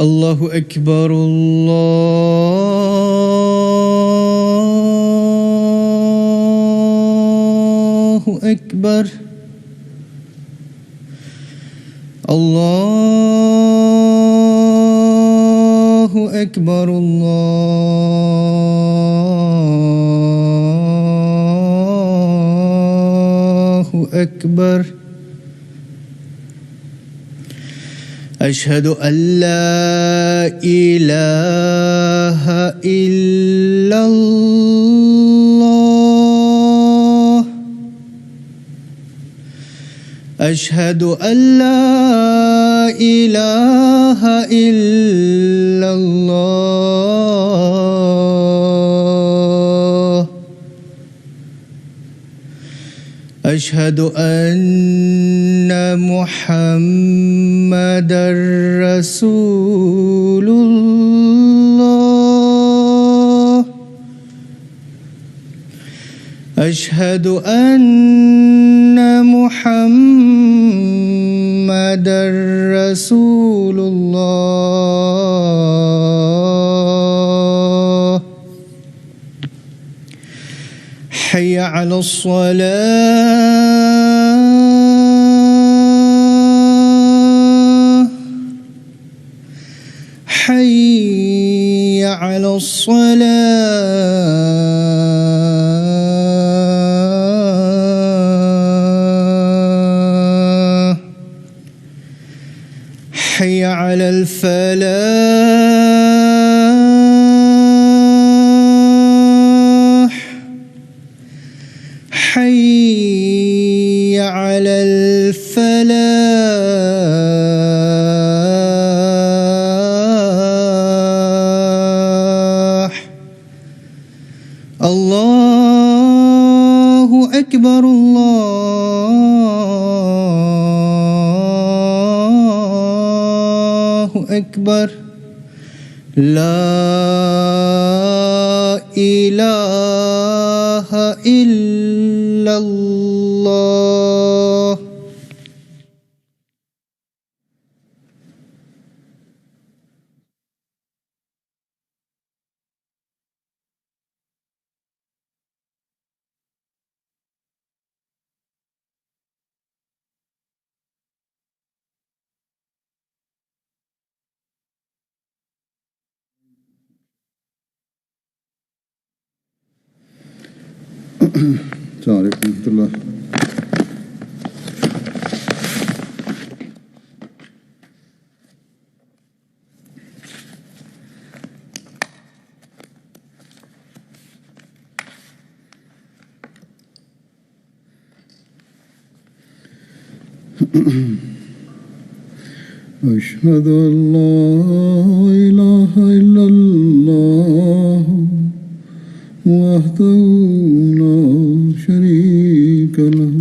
الله أكبر الله أكبر الله أكبر الله أكبر أشهد أن لا إله إلا الله أشهد أن لا إله إلا الله أشهد أن محمدًا رسول الله أشهد أن محمدًا رسول الله حي على الصلاة حي على الصلاة حي على الفلاح حي على الفلاح الله أكبر الله أكبر لا إله إلا الله السلام علیکم ورحمۃ اللہ. أشهد أن لا إله إلا الله وحده لا شريك له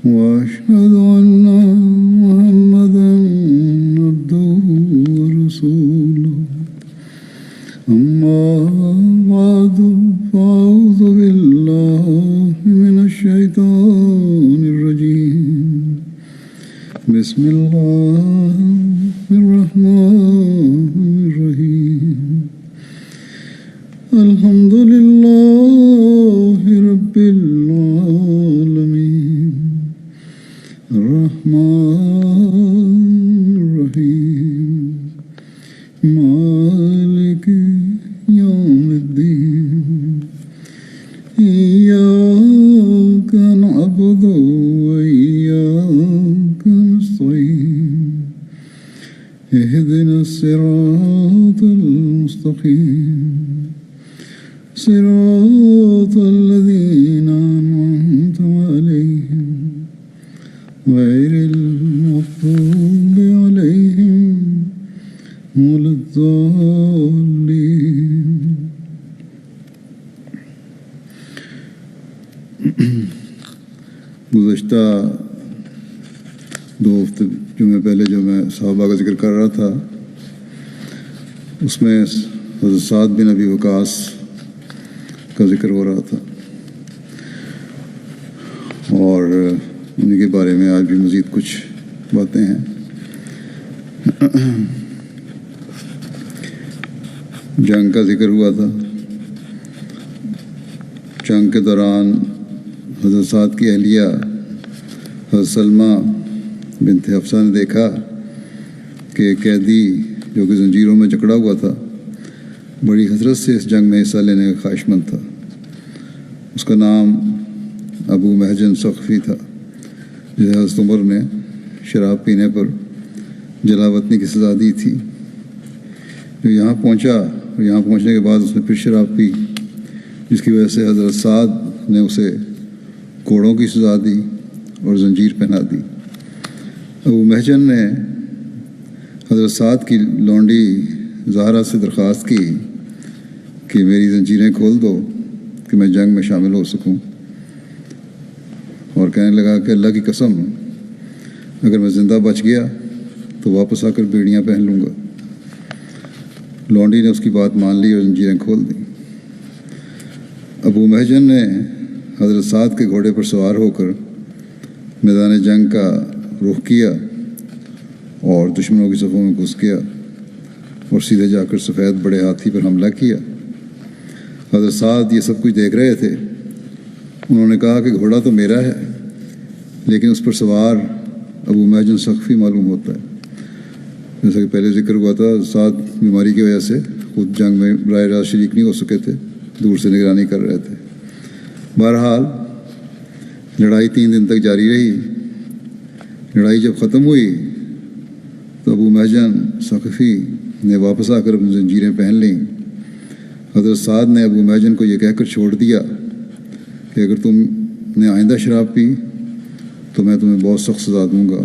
وأشهد أن محمدا عبده ورسوله أما بعد فأعوذ بالله من الشيطان الرجيم بسم الله الرحمن الرحيم الحمد لله رب العالمين الرحمن الرحيم مالك يوم الدين إياك نعبد وإياك نستعين اهدنا الصراط المستقيم صراط الذين أنعمت عليهم غير المغضوب عليهم ولا الضالين. گزشتہ دو ہفتے جمعے پہلے جو میں صحابہ کا ذکر کر رہا تھا اس میں حضرت سعد بن ابی وقاص کا ذکر ہو رہا تھا اور انہیں کے بارے میں آج بھی مزید کچھ باتیں ہیں. جنگ کا ذکر ہوا تھا۔ جنگ کے دوران حضرت سعد کی اہلیہ حضرت سلمہ بنت حفصہ نے دیکھا کہ ایک قیدی جو کہ زنجیروں میں جکڑا ہوا تھا بڑی حسرت سے اس جنگ میں حصہ لینے کا خواہش مند تھا۔ اس کا نام ابو محجن ثقفی تھا، جسے حضرت عمر نے شراب پینے پر جلاوطنی کی سزا دی تھی۔ جو یہاں پہنچا اور یہاں پہنچنے کے بعد اس نے پھر شراب پی، جس کی وجہ سے حضرت سعد نے اسے کوڑوں کی سزا دی اور زنجیر پہنا دی۔ ابو محجن نے حضرت سعد کی لونڈی زہرا سے درخواست کی کہ میری زنجیریں کھول دو کہ میں جنگ میں شامل ہو سکوں، اور کہنے لگا کہ اللہ کی قسم اگر میں زندہ بچ گیا تو واپس آ کر بیڑیاں پہن لوں گا۔ لونڈی نے اس کی بات مان لی اور زنجیریں کھول دیں۔ ابو محجن نے حضرت سعد کے گھوڑے پر سوار ہو کر میدان جنگ کا رخ کیا اور دشمنوں کی صفوں میں گھس گیا اور سیدھے جا کر سفید بڑے ہاتھی پر حملہ کیا۔ حضرت سعد یہ سب کچھ دیکھ رہے تھے۔ انہوں نے کہا کہ گھوڑا تو میرا ہے، لیکن اس پر سوار ابو محجن ثقفی معلوم ہوتا ہے۔ جیسا کہ پہلے ذکر ہوا تھا، سعد بیماری کی وجہ سے خود جنگ میں براہ راست شریک نہیں ہو سکے تھے، دور سے نگرانی کر رہے تھے۔ بہرحال لڑائی 3 دن تک جاری رہی۔ لڑائی جب ختم ہوئی تو ابو محجن ثقفی نے واپس آ کر اپنی زنجیریں پہن لیں۔ حضرت سعد نے ابو محجن کو یہ کہہ کر چھوڑ دیا کہ اگر تم نے آئندہ شراب پی تو میں تمہیں بہت سخت سزا دوں گا۔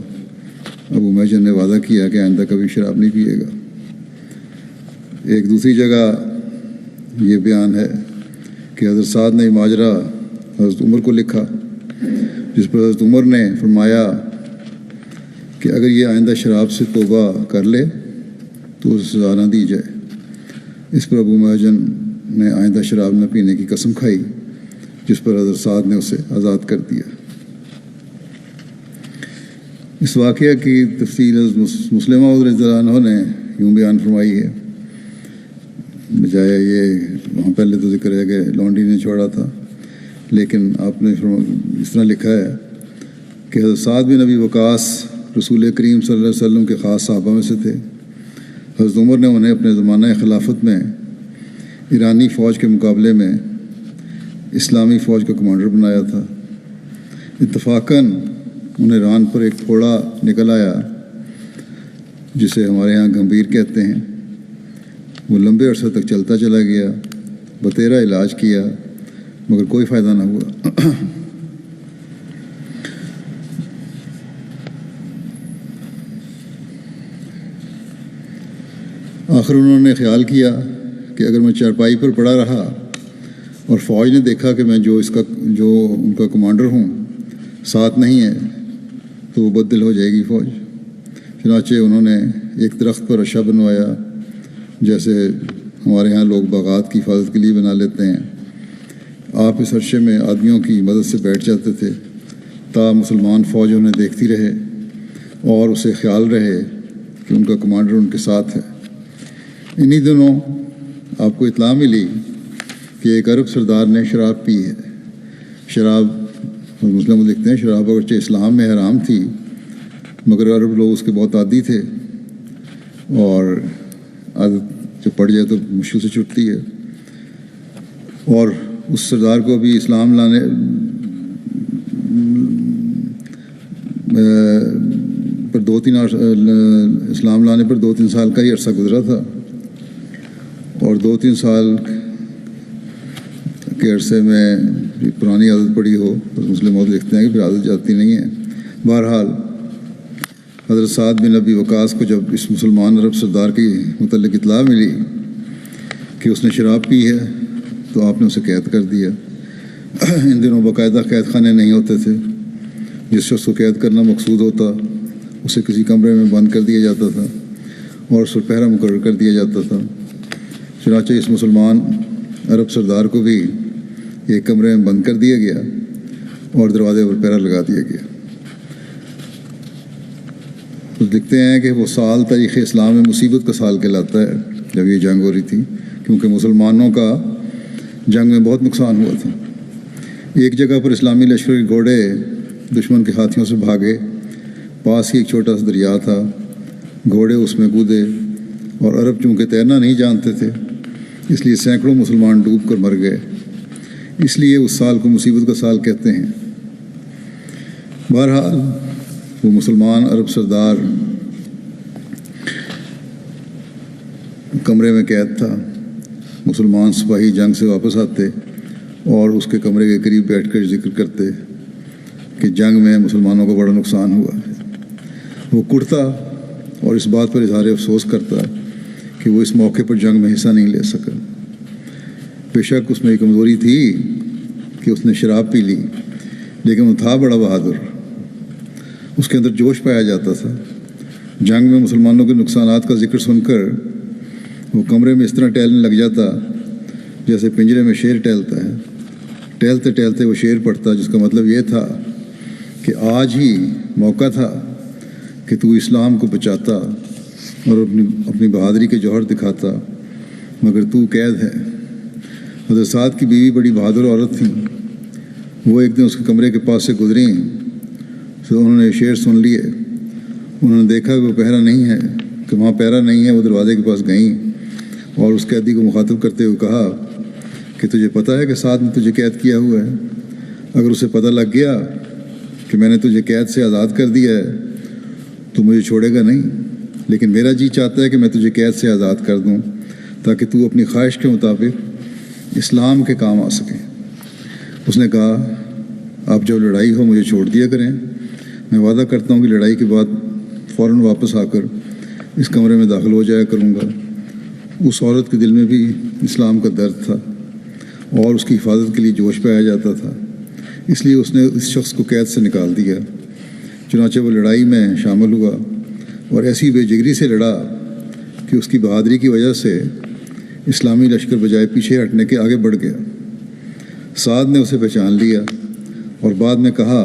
ابو محجن نے وعدہ کیا کہ آئندہ کبھی شراب نہیں پیے گا۔ ایک دوسری جگہ یہ بیان ہے کہ حضرت سعد نے ماجرا حضرت عمر کو لکھا، جس پر حضرت عمر نے فرمایا کہ اگر یہ آئندہ شراب سے توبہ کر لے تو اسے سزا نہ دی جائے۔ اس پر ابو محجن نے آئندہ شراب نہ پینے کی قسم کھائی، جس پر حضرت سعد نے اسے آزاد کر دیا۔ اس واقعہ کی تفصیل مسلمہ رضی اللہ عنہ نے یوں بیان فرمائی ہے، بجائے یہ وہاں پہلے تو ذکر ہے کہ لونڈی نے چھوڑا تھا، لیکن آپ نے اس طرح لکھا ہے کہ حضرت سعد بن ابی وقاص رسول کریم صلی اللہ علیہ وسلم کے خاص صحابہ میں سے تھے۔ حضرت عمر نے انہیں اپنے زمانہ خلافت میں ایرانی فوج کے مقابلے میں اسلامی فوج کا کمانڈر بنایا تھا۔ اتفاقاً انہیں ران پر ایک پھوڑا نکل آیا، جسے ہمارے ہاں گمبھیر کہتے ہیں۔ وہ لمبے عرصے تک چلتا چلا گیا، بتیرا علاج کیا، مگر کوئی فائدہ نہ ہوا۔ آخر انہوں نے خیال کیا کہ اگر میں چارپائی پر پڑا رہا اور فوج نے دیکھا کہ میں جو ان کا کمانڈر ہوں ساتھ نہیں ہے تو وہ بدل ہو جائے گی فوج۔ چنانچہ انہوں نے ایک درخت پر رشا بنوایا، جیسے ہمارے ہاں لوگ باغات کی حفاظت کے لیے بنا لیتے ہیں۔ آپ اس عرصے میں آدمیوں کی مدد سے بیٹھ جاتے تھے تا مسلمان فوج انہیں دیکھتی رہے اور اسے خیال رہے کہ ان کا کمانڈر ان کے ساتھ ہے۔ انہی دنوں آپ کو اطلاع ملی کہ ایک عرب سردار نے شراب پی ہے۔ شراب مسلم لکھتے ہیں شراب اگرچہ اسلام میں حرام تھی، مگر عرب لوگ اس کے بہت عادی تھے، اور عادت جب پڑ جائے تو مشکل سے چھٹتی ہے۔ اور اس سردار کو بھی اسلام لانے پر اسلام لانے پر 2-3 سال کا ہی عرصہ گزرا تھا، اور 2-3 سال کے عرصے میں پرانی عادت پڑی ہو تو مسلم عورت لکھتے ہیں کہ پھر عادت جاتی نہیں ہے۔ بہرحال حضرت سعد بن ابی وقاص کو جب اس مسلمان عرب سردار کی متعلق اطلاع ملی کہ اس نے شراب پی ہے تو آپ نے اسے قید کر دیا۔ ان دنوں باقاعدہ قید خانے نہیں ہوتے تھے۔ جس شخص کو قید کرنا مقصود ہوتا اسے کسی کمرے میں بند کر دیا جاتا تھا اور اس پر پہرا مقرر کر دیا جاتا تھا۔ چنانچہ اس مسلمان عرب سردار کو بھی ایک کمرے میں بند کر دیا گیا اور دروازے پر پہرا لگا دیا گیا۔ تو لکھتے ہیں کہ وہ سال تاریخ اسلام میں مصیبت کا سال کہلاتا ہے جب یہ جنگ ہو رہی تھی، کیونکہ مسلمانوں کا جنگ میں بہت نقصان ہوا تھا۔ ایک جگہ پر اسلامی لشکر کے گھوڑے دشمن کے ہاتھیوں سے بھاگے، پاس ہی ایک چھوٹا سا دریا تھا، گھوڑے اس میں کودے، اور عرب چونکہ تیرنا نہیں جانتے تھے اس لیے سینکڑوں مسلمان ڈوب کر مر گئے، اس لیے اس سال کو مصیبت کا سال کہتے ہیں۔ بہرحال وہ مسلمان عرب سردار کمرے میں قید تھا۔ مسلمان سپاہی جنگ سے واپس آتے اور اس کے کمرے کے قریب بیٹھ کر ذکر کرتے کہ جنگ میں مسلمانوں کو بڑا نقصان ہوا ہے۔ وہ کڑتا اور اس بات پر اظہار افسوس کرتا کہ وہ اس موقع پر جنگ میں حصہ نہیں لے سکا۔ بے شک اس میں ایک کمزوری تھی کہ اس نے شراب پی لی، لیکن وہ تھا بڑا بہادر، اس کے اندر جوش پایا جاتا تھا۔ جنگ میں مسلمانوں کے نقصانات کا ذکر سن کر وہ کمرے میں اس طرح ٹہلنے لگ جاتا جیسے پنجرے میں شیر ٹہلتا ہے۔ ٹہلتے ٹہلتے وہ شعر پڑھتا جس کا مطلب یہ تھا کہ آج ہی موقع تھا کہ تو اسلام کو بچاتا اور اپنی بہادری کے جوہر دکھاتا، مگر تو قید ہے۔ حضرت سعد کی بیوی بڑی بہادر عورت تھیں، وہ ایک دن اس کے کمرے کے پاس سے گزریں تو انہوں نے شعر سن لیے۔ انہوں نے دیکھا کہ وہ پہرا نہیں ہے، کہ وہاں پہرا نہیں ہے۔ وہ دروازے کے پاس گئیں اور اس قیدی کو مخاطب کرتے ہوئے کہا کہ تجھے پتہ ہے کہ سعد نے تجھے قید کیا ہوا ہے؟ اگر اسے پتہ لگ گیا کہ میں نے تجھے قید سے آزاد کر دیا ہے تو مجھے چھوڑے گا نہیں، لیکن میرا جی چاہتا ہے کہ میں تجھے قید سے آزاد کر دوں تاکہ تو اپنی خواہش کے مطابق اسلام کے کام آ سکے۔ اس نے کہا اب جب لڑائی ہو مجھے چھوڑ دیا کریں، میں وعدہ کرتا ہوں کہ لڑائی کے بعد فوراً واپس آ کر اس کمرے میں داخل ہو جایا کروں گا۔ اس عورت کے دل میں بھی اسلام کا درد تھا اور اس کی حفاظت کے لیے جوش پایا جاتا تھا، اس لیے اس نے اس شخص کو قید سے نکال دیا۔ چنانچہ وہ لڑائی میں شامل ہوا اور ایسی بے جگری سے لڑا کہ اس کی بہادری کی وجہ سے اسلامی لشکر بجائے پیچھے ہٹنے کے آگے بڑھ گیا۔ سعد نے اسے پہچان لیا اور بعد میں کہا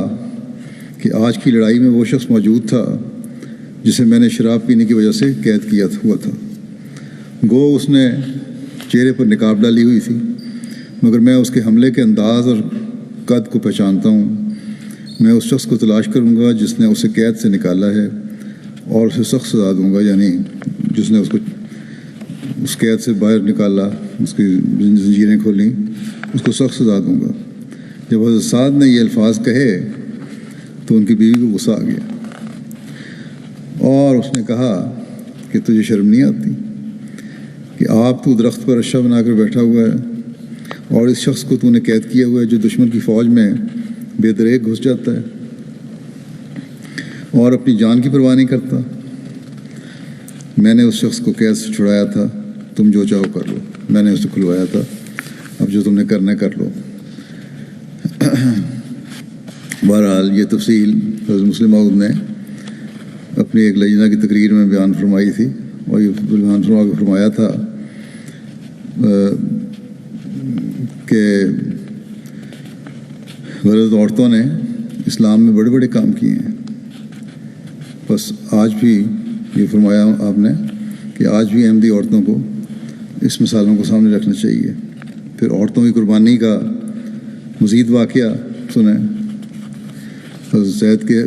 کہ آج کی لڑائی میں وہ شخص موجود تھا جسے میں نے شراب پینے کی وجہ سے قید کیا ہوا تھا۔ گو اس نے چہرے پر نقاب ڈالی ہوئی تھی، مگر میں اس کے حملے کے انداز اور قد کو پہچانتا ہوں۔ میں اس شخص کو تلاش کروں گا جس نے اسے قید سے نکالا ہے اور اسے سخت سزا دوں گا، یعنی جس نے اس کو اس قید سے باہر نکالا، اس کی زنجیریں کھولیں، اس کو سخت سزا دوں گا۔ جب حضرت سعد نے یہ الفاظ کہے تو ان کی بیوی کو غصہ آ گیا اور اس نے کہا کہ تجھے شرم نہیں آتی کہ آپ تو درخت پر رشا بنا کر بیٹھا ہوا ہے اور اس شخص کو تو نے قید کیا ہوا ہے جو دشمن کی فوج میں بے دریغ گھس جاتا ہے اور اپنی جان کی پرواہ نہیں کرتا۔ میں نے اس شخص کو قید سے چھڑایا تھا، تم جو چاہو کر لو، میں نے اسے کھلوایا تھا، اب جو تم نے کرنا ہے کر لو۔ بہرحال یہ تفصیل حضرت مسلم موعود نے اپنی ایک لجنہ کی تقریر میں بیان فرمائی تھی اور یہ بیان فرمایا تھا کہ غرض عورتوں نے اسلام میں بڑے بڑے کام کیے ہیں، بس آج بھی یہ فرمایا آپ نے کہ آج بھی احمدی عورتوں کو اس مثالوں کو سامنے رکھنا چاہیے۔ پھر عورتوں کی قربانی کا مزید واقعہ سنیں۔ حضرت زید کے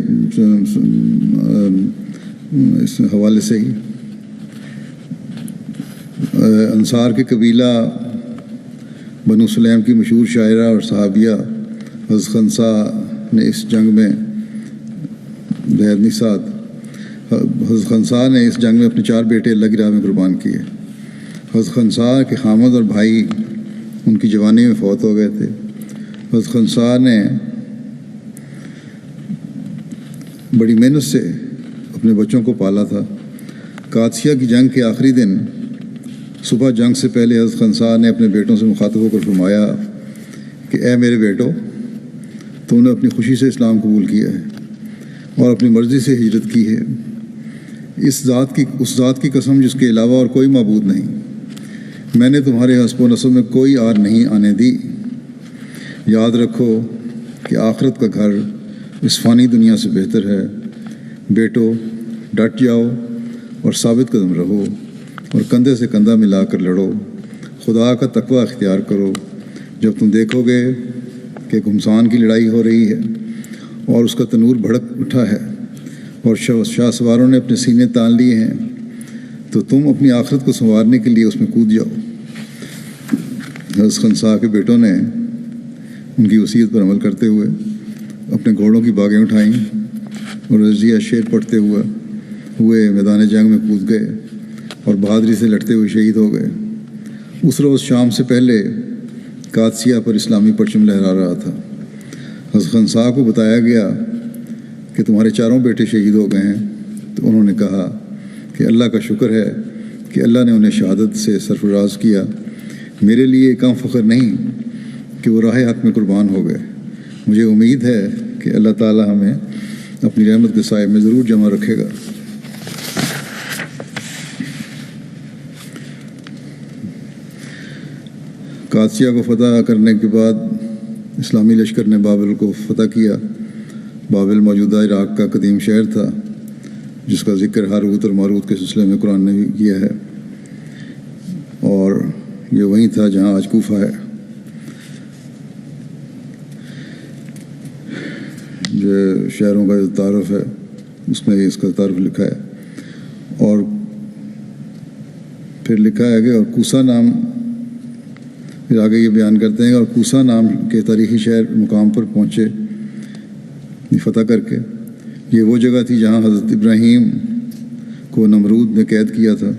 اس حوالے سے ہی انصار کے قبیلہ بنو سلیم کی مشہور شاعرہ اور صحابیہ حضرت خنسا نے اس جنگ میں بحد نسات حضرت خنسا نے اس جنگ میں اپنے 4 بیٹے اللہ کی راہ میں قربان کیے۔ حضرت خنسا کے خامد اور بھائی ان کی جوانی میں فوت ہو گئے تھے۔ حضرت خنسا نے بڑی محنت سے اپنے بچوں کو پالا تھا۔ قادسیہ کی جنگ کے آخری دن صبح جنگ سے پہلے حضرت خنسا نے اپنے بیٹوں سے مخاطب ہو کر فرمایا کہ اے میرے بیٹو، تم نے اپنی خوشی سے اسلام قبول کیا ہے اور اپنی مرضی سے ہجرت کی ہے۔ اس ذات کی قسم جس کے علاوہ اور کوئی معبود نہیں، میں نے تمہارے حسب و نسب میں کوئی آر نہیں آنے دی۔ یاد رکھو کہ آخرت کا گھر اس فانی دنیا سے بہتر ہے۔ بیٹو، ڈٹ جاؤ اور ثابت قدم رہو اور کندھے سے کندھا ملا کر لڑو، خدا کا تقوی اختیار کرو۔ جب تم دیکھو گے کہ گھمسان کی لڑائی ہو رہی ہے اور اس کا تنور بھڑک اٹھا ہے اور شاہ سواروں نے اپنے سینے تان لیے ہیں، تو تم اپنی آخرت کو سنوارنے کے لیے اس میں کود جاؤ۔ حضرت خنسا کے بیٹوں نے ان کی وصیت پر عمل کرتے ہوئے اپنے گھوڑوں کی باگیں اٹھائیں اور رضیہ شعر پڑھتے ہوئے میدان جنگ میں کود گئے اور بہادری سے لڑتے ہوئے شہید ہو گئے۔ اس روز شام سے پہلے قادسیہ پر اسلامی پرچم لہرا رہا تھا۔ حضرت خنسا کو بتایا گیا کہ تمہارے چاروں بیٹے شہید ہو گئے ہیں، تو انہوں نے کہا کہ اللہ کا شکر ہے کہ اللہ نے انہیں شہادت سے سرفراز کیا۔ میرے لیے کم فخر نہیں کہ وہ راہ حق میں قربان ہو گئے۔ مجھے امید ہے کہ اللہ تعالی ہمیں اپنی رحمت کے سائے میں ضرور جمع رکھے گا۔ قادسیہ کو فتح کرنے کے بعد اسلامی لشکر نے بابل کو فتح کیا۔ بابل موجودہ عراق کا قدیم شہر تھا، جس کا ذکر ہاروت اور ماروت کے سلسلے میں قرآن نے بھی کیا ہے، اور یہ وہیں تھا جہاں آج کوفہ ہے۔ جو شہروں کا جو تعارف ہے اس میں اس کا تعارف لکھا ہے، اور پھر لکھا ہے کہ اور کوسا نام، پھر آگے یہ بیان کرتے ہیں، اور کوسا نام کے تاریخی شہر مقام پر پہنچے فتح کر کے۔ یہ وہ جگہ تھی جہاں حضرت ابراہیم کو نمرود نے قید کیا تھا۔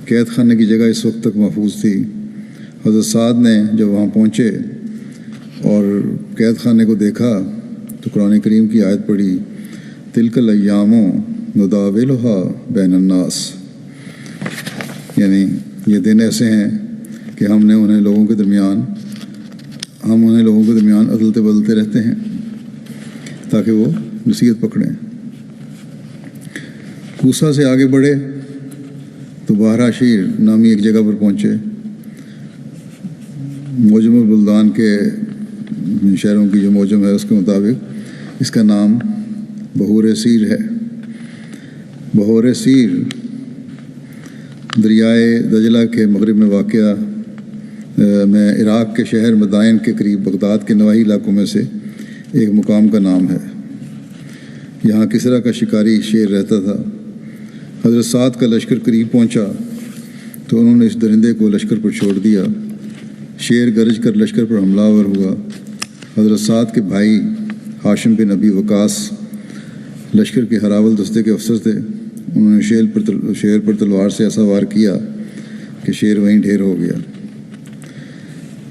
قید خانے کی جگہ اس وقت تک محفوظ تھی۔ حضرت سعد نے جب وہاں پہنچے اور قید خانے کو دیکھا تو قرآن کریم کی آیت پڑھی، تلک الایام نداولھا بین الناس، یعنی یہ دن ایسے ہیں کہ ہم انہیں لوگوں کے درمیان عدلتے بدلتے رہتے ہیں تاکہ وہ نصیحت پکڑیں۔ کوسا سے آگے بڑھے تو باہرہ شیر نامی ایک جگہ پر پہنچے۔ موجم البلدان کے شہروں کی جو موجم ہے اس کے مطابق اس کا نام بحور سیر ہے۔ بحور سیر دریائے دجلہ کے مغرب میں واقع میں عراق کے شہر مدائن کے قریب بغداد کے نواحی علاقوں میں سے ایک مقام کا نام ہے۔ یہاں کسرا کا شکاری شیر رہتا تھا۔ حضرت سعد کا لشکر قریب پہنچا تو انہوں نے اس درندے کو لشکر پر چھوڑ دیا۔ شیر گرج کر لشکر پر حملہ آور ہوا۔ حضرت سعد کے بھائی ہاشم بن ابی وقاص لشکر کے ہراول دستے کے افسر تھے۔ انہوں نے شیر پر تلوار سے ایسا وار کیا کہ شیر وہیں ڈھیر ہو گیا۔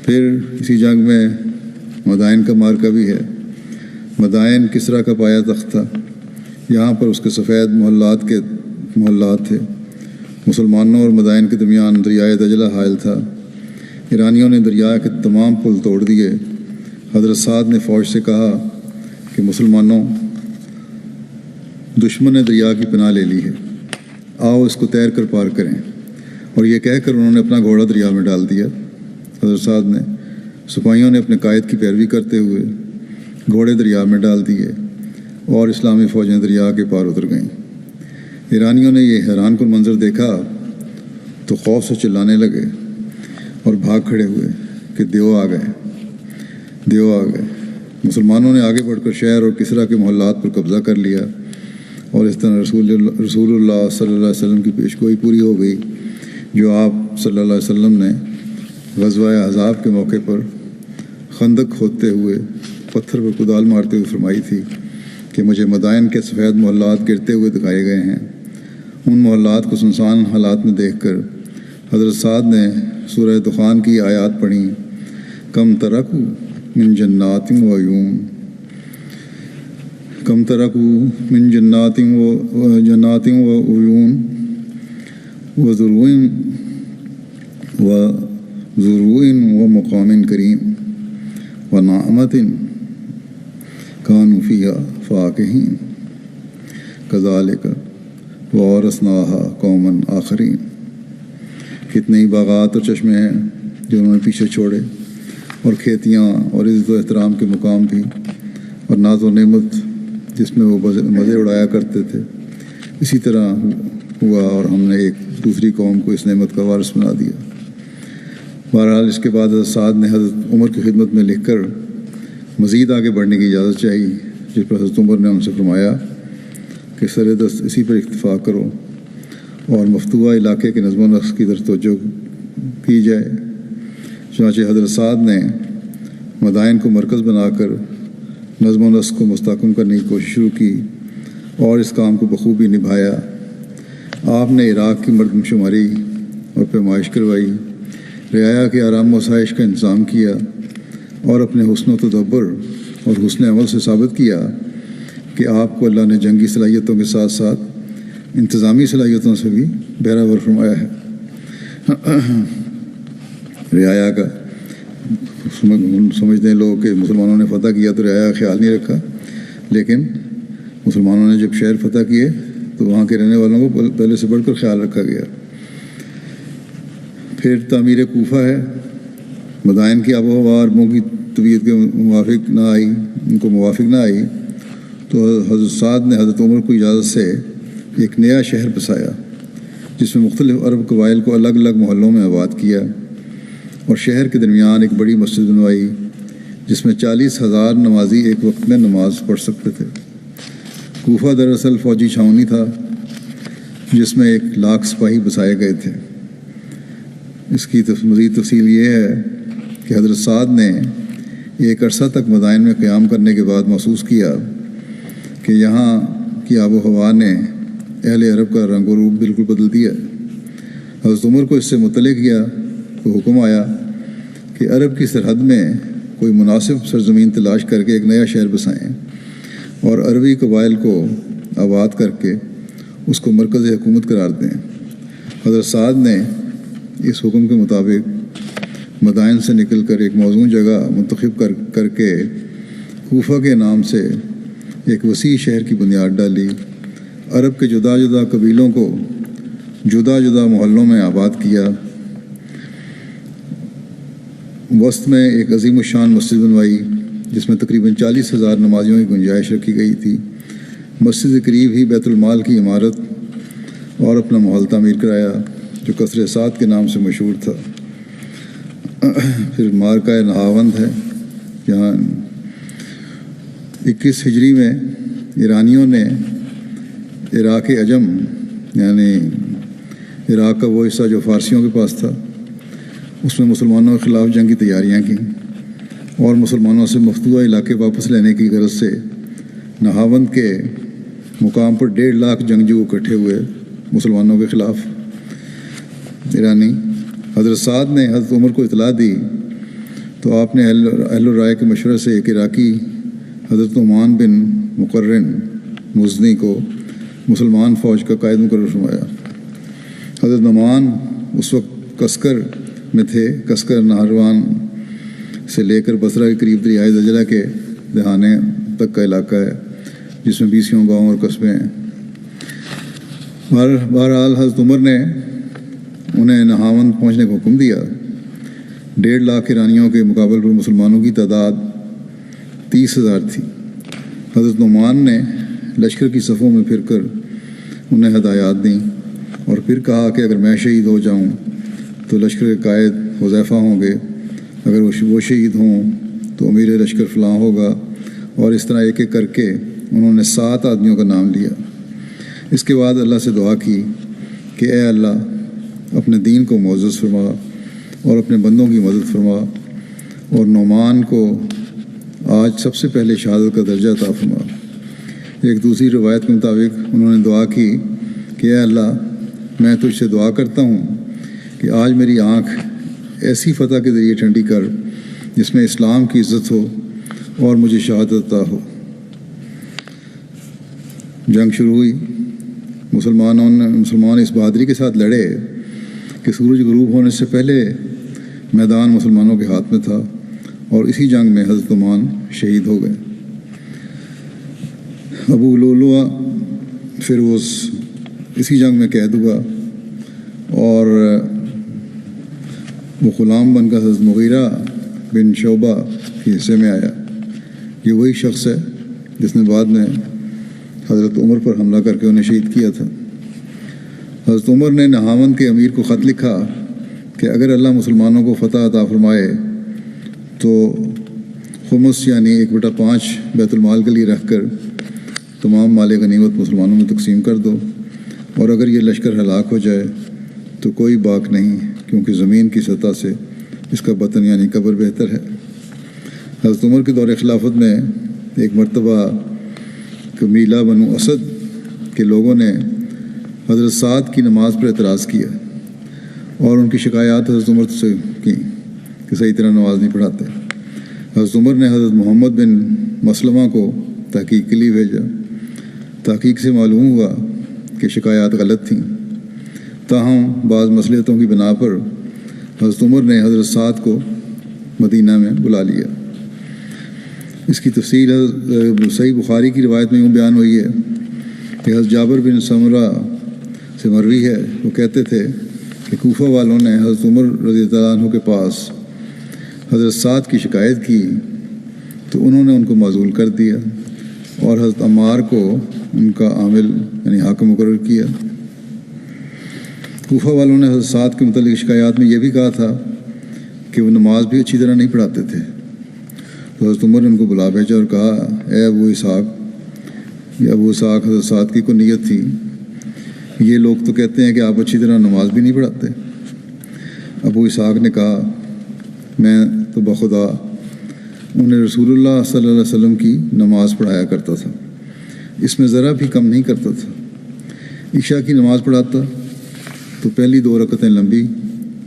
پھر اسی جنگ میں مدائن کا مارکہ بھی ہے۔ مدائن کسرا کا پایا تخت تھا۔ یہاں پر اس کے سفید محلات تھے۔ مسلمانوں اور مدائن کے درمیان دریائے دجلہ حائل تھا۔ ایرانیوں نے دریا کے تمام پل توڑ دیے۔ حضرت سعد نے فوج سے کہا کہ مسلمانوں، دشمن نے دریا کی پناہ لے لی ہے، آؤ اس کو تیر کر پار کریں۔ اور یہ کہہ کر انہوں نے اپنا گھوڑا دریا میں ڈال دیا۔ حضرت سعد نے سپاہیوں نے اپنے قائد کی پیروی کرتے ہوئے گھوڑے دریا میں ڈال دیے اور اسلامی فوجیں دریا کے پار اتر گئیں۔ ایرانیوں نے یہ حیران کن منظر دیکھا تو خوف سے چلانے لگے اور بھاگ کھڑے ہوئے کہ دیو آ گئے۔ مسلمانوں نے آگے بڑھ کر شہر اور کسرا کے محلات پر قبضہ کر لیا، اور اس طرح رسول اللہ صلی اللہ علیہ وسلم کی پیشگوئی پوری ہو گئی جو آپ صلی اللہ علیہ وسلم نے غزوہ احزاب کے موقع پر خندق کھودتے ہوئے پتھر پر کدال مارتے ہوئے فرمائی تھی کہ مجھے مدائن کے سفید محلات گرتے ہوئے دکھائے گئے ہیں۔ ان محلات کو سنسان حالات میں دیکھ کر حضرت سعد نے سورہ دخان کی آیات پڑھیں، کم ترکو من جنات و عیون، کم ترکو من جنات و عیون وزروع و مقام کریم و نعمت کانوا فیہا فاکہین کذالک وورثناہا قوما آخرین۔ کتنے ہی باغات اور چشمے ہیں جو انہوں نے پیچھے چھوڑے، اور کھیتیاں اور عزت و احترام کے مقام بھی، اور ناز و نعمت جس میں وہ مزے اڑایا کرتے تھے، اسی طرح ہوا اور ہم نے ایک دوسری قوم کو اس نعمت کا وارث بنا دیا۔ بہرحال اس کے بعد حضرت سعد نے حضرت عمر کی خدمت میں لکھ کر مزید آگے بڑھنے کی اجازت چاہی، جس پر حضرت عمر نے ان سے فرمایا کہ سر دست اسی پر اکتفا کرو اور مفتوحہ علاقے کے نظم و نسق کی طرف توجہ کی جائے۔ چنانچہ حضرت سعد نے مدائن کو مرکز بنا کر نظم و نسق کو مستحکم کرنے کی کوشش شروع کی اور اس کام کو بخوبی نبھایا۔ آپ نے عراق کی مردم شماری اور پیمائش کروائی، رعایا کے آرام و آسائش کا انتظام کیا اور اپنے حسن و تدبر اور حسن عمل سے ثابت کیا کہ آپ کو اللہ نے جنگی صلاحیتوں کے ساتھ ساتھ انتظامی صلاحیتوں سے بھی بہرہ ور فرمایا ہے۔ رعایا کا سمجھتے ہیں لوگ کہ مسلمانوں نے فتح کیا تو رعایا کا خیال نہیں رکھا، لیکن مسلمانوں نے جب شہر فتح کیے تو وہاں کے رہنے والوں کو پہلے سے بڑھ کر خیال رکھا گیا۔ پھر تعمیر کوفہ ہے۔ مدائن کی آب و ہوا عربوں کی طبیعت کے موافق نہ آئی، ان کو موافق نہ آئی، تو حضرت سعد نے حضرت عمر کو اجازت سے ایک نیا شہر بسایا، جس میں مختلف عرب قبائل کو الگ الگ محلوں میں آباد کیا اور شہر کے درمیان ایک بڑی مسجد بنوائی جس میں 40,000 نمازی ایک وقت میں نماز پڑھ سکتے تھے۔ کوفہ دراصل فوجی چھاؤنی تھا جس میں 1,00,000 سپاہی بسائے گئے تھے۔ اس کی مزید تفصیل یہ ہے کہ حضرت سعد نے ایک عرصہ تک مدائن میں قیام کرنے کے بعد محسوس کیا کہ یہاں کی آب و ہوا نے اہل عرب کا رنگ و روپ بالکل بدل دیا۔ حضرت عمر کو اس سے مطلع کیا تو حکم آیا کہ عرب کی سرحد میں کوئی مناسب سرزمین تلاش کر کے ایک نیا شہر بسائیں اور عربی قبائل کو آباد کر کے اس کو مرکز حکومت قرار دیں۔ حضرت سعد نے اس حکم کے مطابق مدائن سے نکل کر ایک موزوں جگہ منتخب کر کے کوفہ کے نام سے ایک وسیع شہر کی بنیاد ڈالی۔ عرب کے جدا جدا قبیلوں کو جدا جدا محلوں میں آباد کیا۔ وسط میں ایک عظیم الشان مسجد بنوائی جس میں تقریباً 40,000 نمازیوں کی گنجائش رکھی گئی تھی۔ مسجد کے قریب ہی بیت المال کی عمارت اور اپنا محل تعمیر کرایا جو قصر سعد کے نام سے مشہور تھا۔ پھر مارکہ نہاوند ہے جہاں 21 ہجری میں ایرانیوں نے عراق عجم یعنی عراق کا وہ حصہ جو فارسیوں کے پاس تھا اس میں مسلمانوں کے خلاف جنگی تیاریاں کیں اور مسلمانوں سے مفتوحہ علاقے واپس لینے کی غرض سے نہاوند کے مقام پر 1,50,000 جنگجو اکٹھے ہوئے مسلمانوں کے خلاف۔ ایرانی حضرت سعد نے حضرت عمر کو اطلاع دی تو آپ نے اہل الرائے کے مشورے سے ایک عراقی حضرت نعمان بن مقرن مزنی کو مسلمان فوج کا قائد مقرر فرمایا۔ حضرت نعمان اس وقت کسکر میں تھے۔ کسکر نہروان سے لے کر بصرہ کے قریب دریائے دجلہ کے دہانے تک کا علاقہ ہے جس میں 20 گاؤں اور قصبے ہیں۔ بہرحال حضرت عمر نے انہیں نہاوند پہنچنے کا حکم دیا۔ 1,50,000 ایرانیوں کے مقابل پر مسلمانوں کی تعداد 30,000 تھی۔ حضرت نعمان نے لشکر کی صفوں میں پھر کر انہیں ہدایات دیں اور پھر کہا کہ اگر میں شہید ہو جاؤں تو لشکر کے قائد حذیفہ ہوں گے، اگر وہ شہید ہوں تو امیر لشکر فلاں ہوگا، اور اس طرح ایک ایک کر کے انہوں نے 7 آدمیوں کا نام لیا۔ اس کے بعد اللہ سے دعا کی کہ اے اللہ اپنے دین کو معزز فرما اور اپنے بندوں کی مدد فرما، اور نعمان کو آج سب سے پہلے شہادت کا درجہ عطا فرما۔ ایک دوسری روایت کے مطابق انہوں نے دعا کی کہ اے اللہ میں تجھ سے دعا کرتا ہوں کہ آج میری آنکھ ایسی فتح کے ذریعے ٹھنڈی کر جس میں اسلام کی عزت ہو اور مجھے شہادت عطا ہو۔ جنگ شروع ہوئی۔ مسلمان اس بہادری کے ساتھ لڑے کہ سورج غروب ہونے سے پہلے میدان مسلمانوں کے ہاتھ میں تھا، اور اسی جنگ میں حضرت نعمان شہید ہو گئے۔ ابو لؤلؤہ پھر اسی جنگ میں قید ہوا اور وہ غلام بن کر حضرت مغیرہ بن شعبہ کے حصے میں آیا۔ یہ وہی شخص ہے جس نے بعد میں حضرت حضرت عمر پر حملہ کر کے انہیں شہید کیا تھا۔ حضرت عمر نے نہاوند کے امیر کو خط لکھا کہ اگر اللہ مسلمانوں کو فتح عطا فرمائے تو خمس یعنی 1/5 بیت المال کے لیے رکھ کر تمام مال غنیمت مسلمانوں میں تقسیم کر دو، اور اگر یہ لشکر ہلاک ہو جائے تو کوئی باک نہیں، کیونکہ زمین کی سطح سے اس کا بطن یعنی قبر بہتر ہے۔ حضرت عمر کے دور خلافت میں ایک مرتبہ قبیلہ بنو اسد کے لوگوں نے حضرت سعد کی نماز پر اعتراض کیا اور ان کی شکایات حضرت عمر سے کی کہ صحیح طرح نماز نہیں پڑھاتے۔ حضرت عمر نے حضرت محمد بن مسلمہ کو تحقیق کے لیے بھیجا۔ تحقیق سے معلوم ہوا کہ شکایات غلط تھیں، تاہم بعض مصلحتوں کی بنا پر حضرت عمر نے حضرت سعد کو مدینہ میں بلا لیا۔ اس کی تفصیل صحیح بخاری کی روایت میں یوں بیان ہوئی ہے کہ حضرت جابر بن سمرہ سے مروی ہے، وہ کہتے تھے کہ کوفہ والوں نے حضرت عمر رضی اللہ عنہ کے پاس حضرت سعد کی شکایت کی تو انہوں نے ان کو معزول کر دیا اور حضرت عمار کو ان کا عامل یعنی حاکم مقرر کیا۔ کوفہ والوں نے حضرت سعد کے متعلق شکایات میں یہ بھی کہا تھا کہ وہ نماز بھی اچھی طرح نہیں پڑھاتے تھے، تو حضرت عمر نے ان کو بلا بھیجا اور کہا، اے ابو اسحاق حضرت سعد کی کو نیت تھی، یہ لوگ تو کہتے ہیں کہ آپ اچھی طرح نماز بھی نہیں پڑھاتے۔ ابو اسحاق نے کہا، میں تو بخدا انہیں رسول اللہ صلی اللہ علیہ وسلم کی نماز پڑھایا کرتا تھا، اس میں ذرا بھی کم نہیں کرتا تھا۔ عشاء کی نماز پڑھاتا تو پہلی 2 رکعتیں لمبی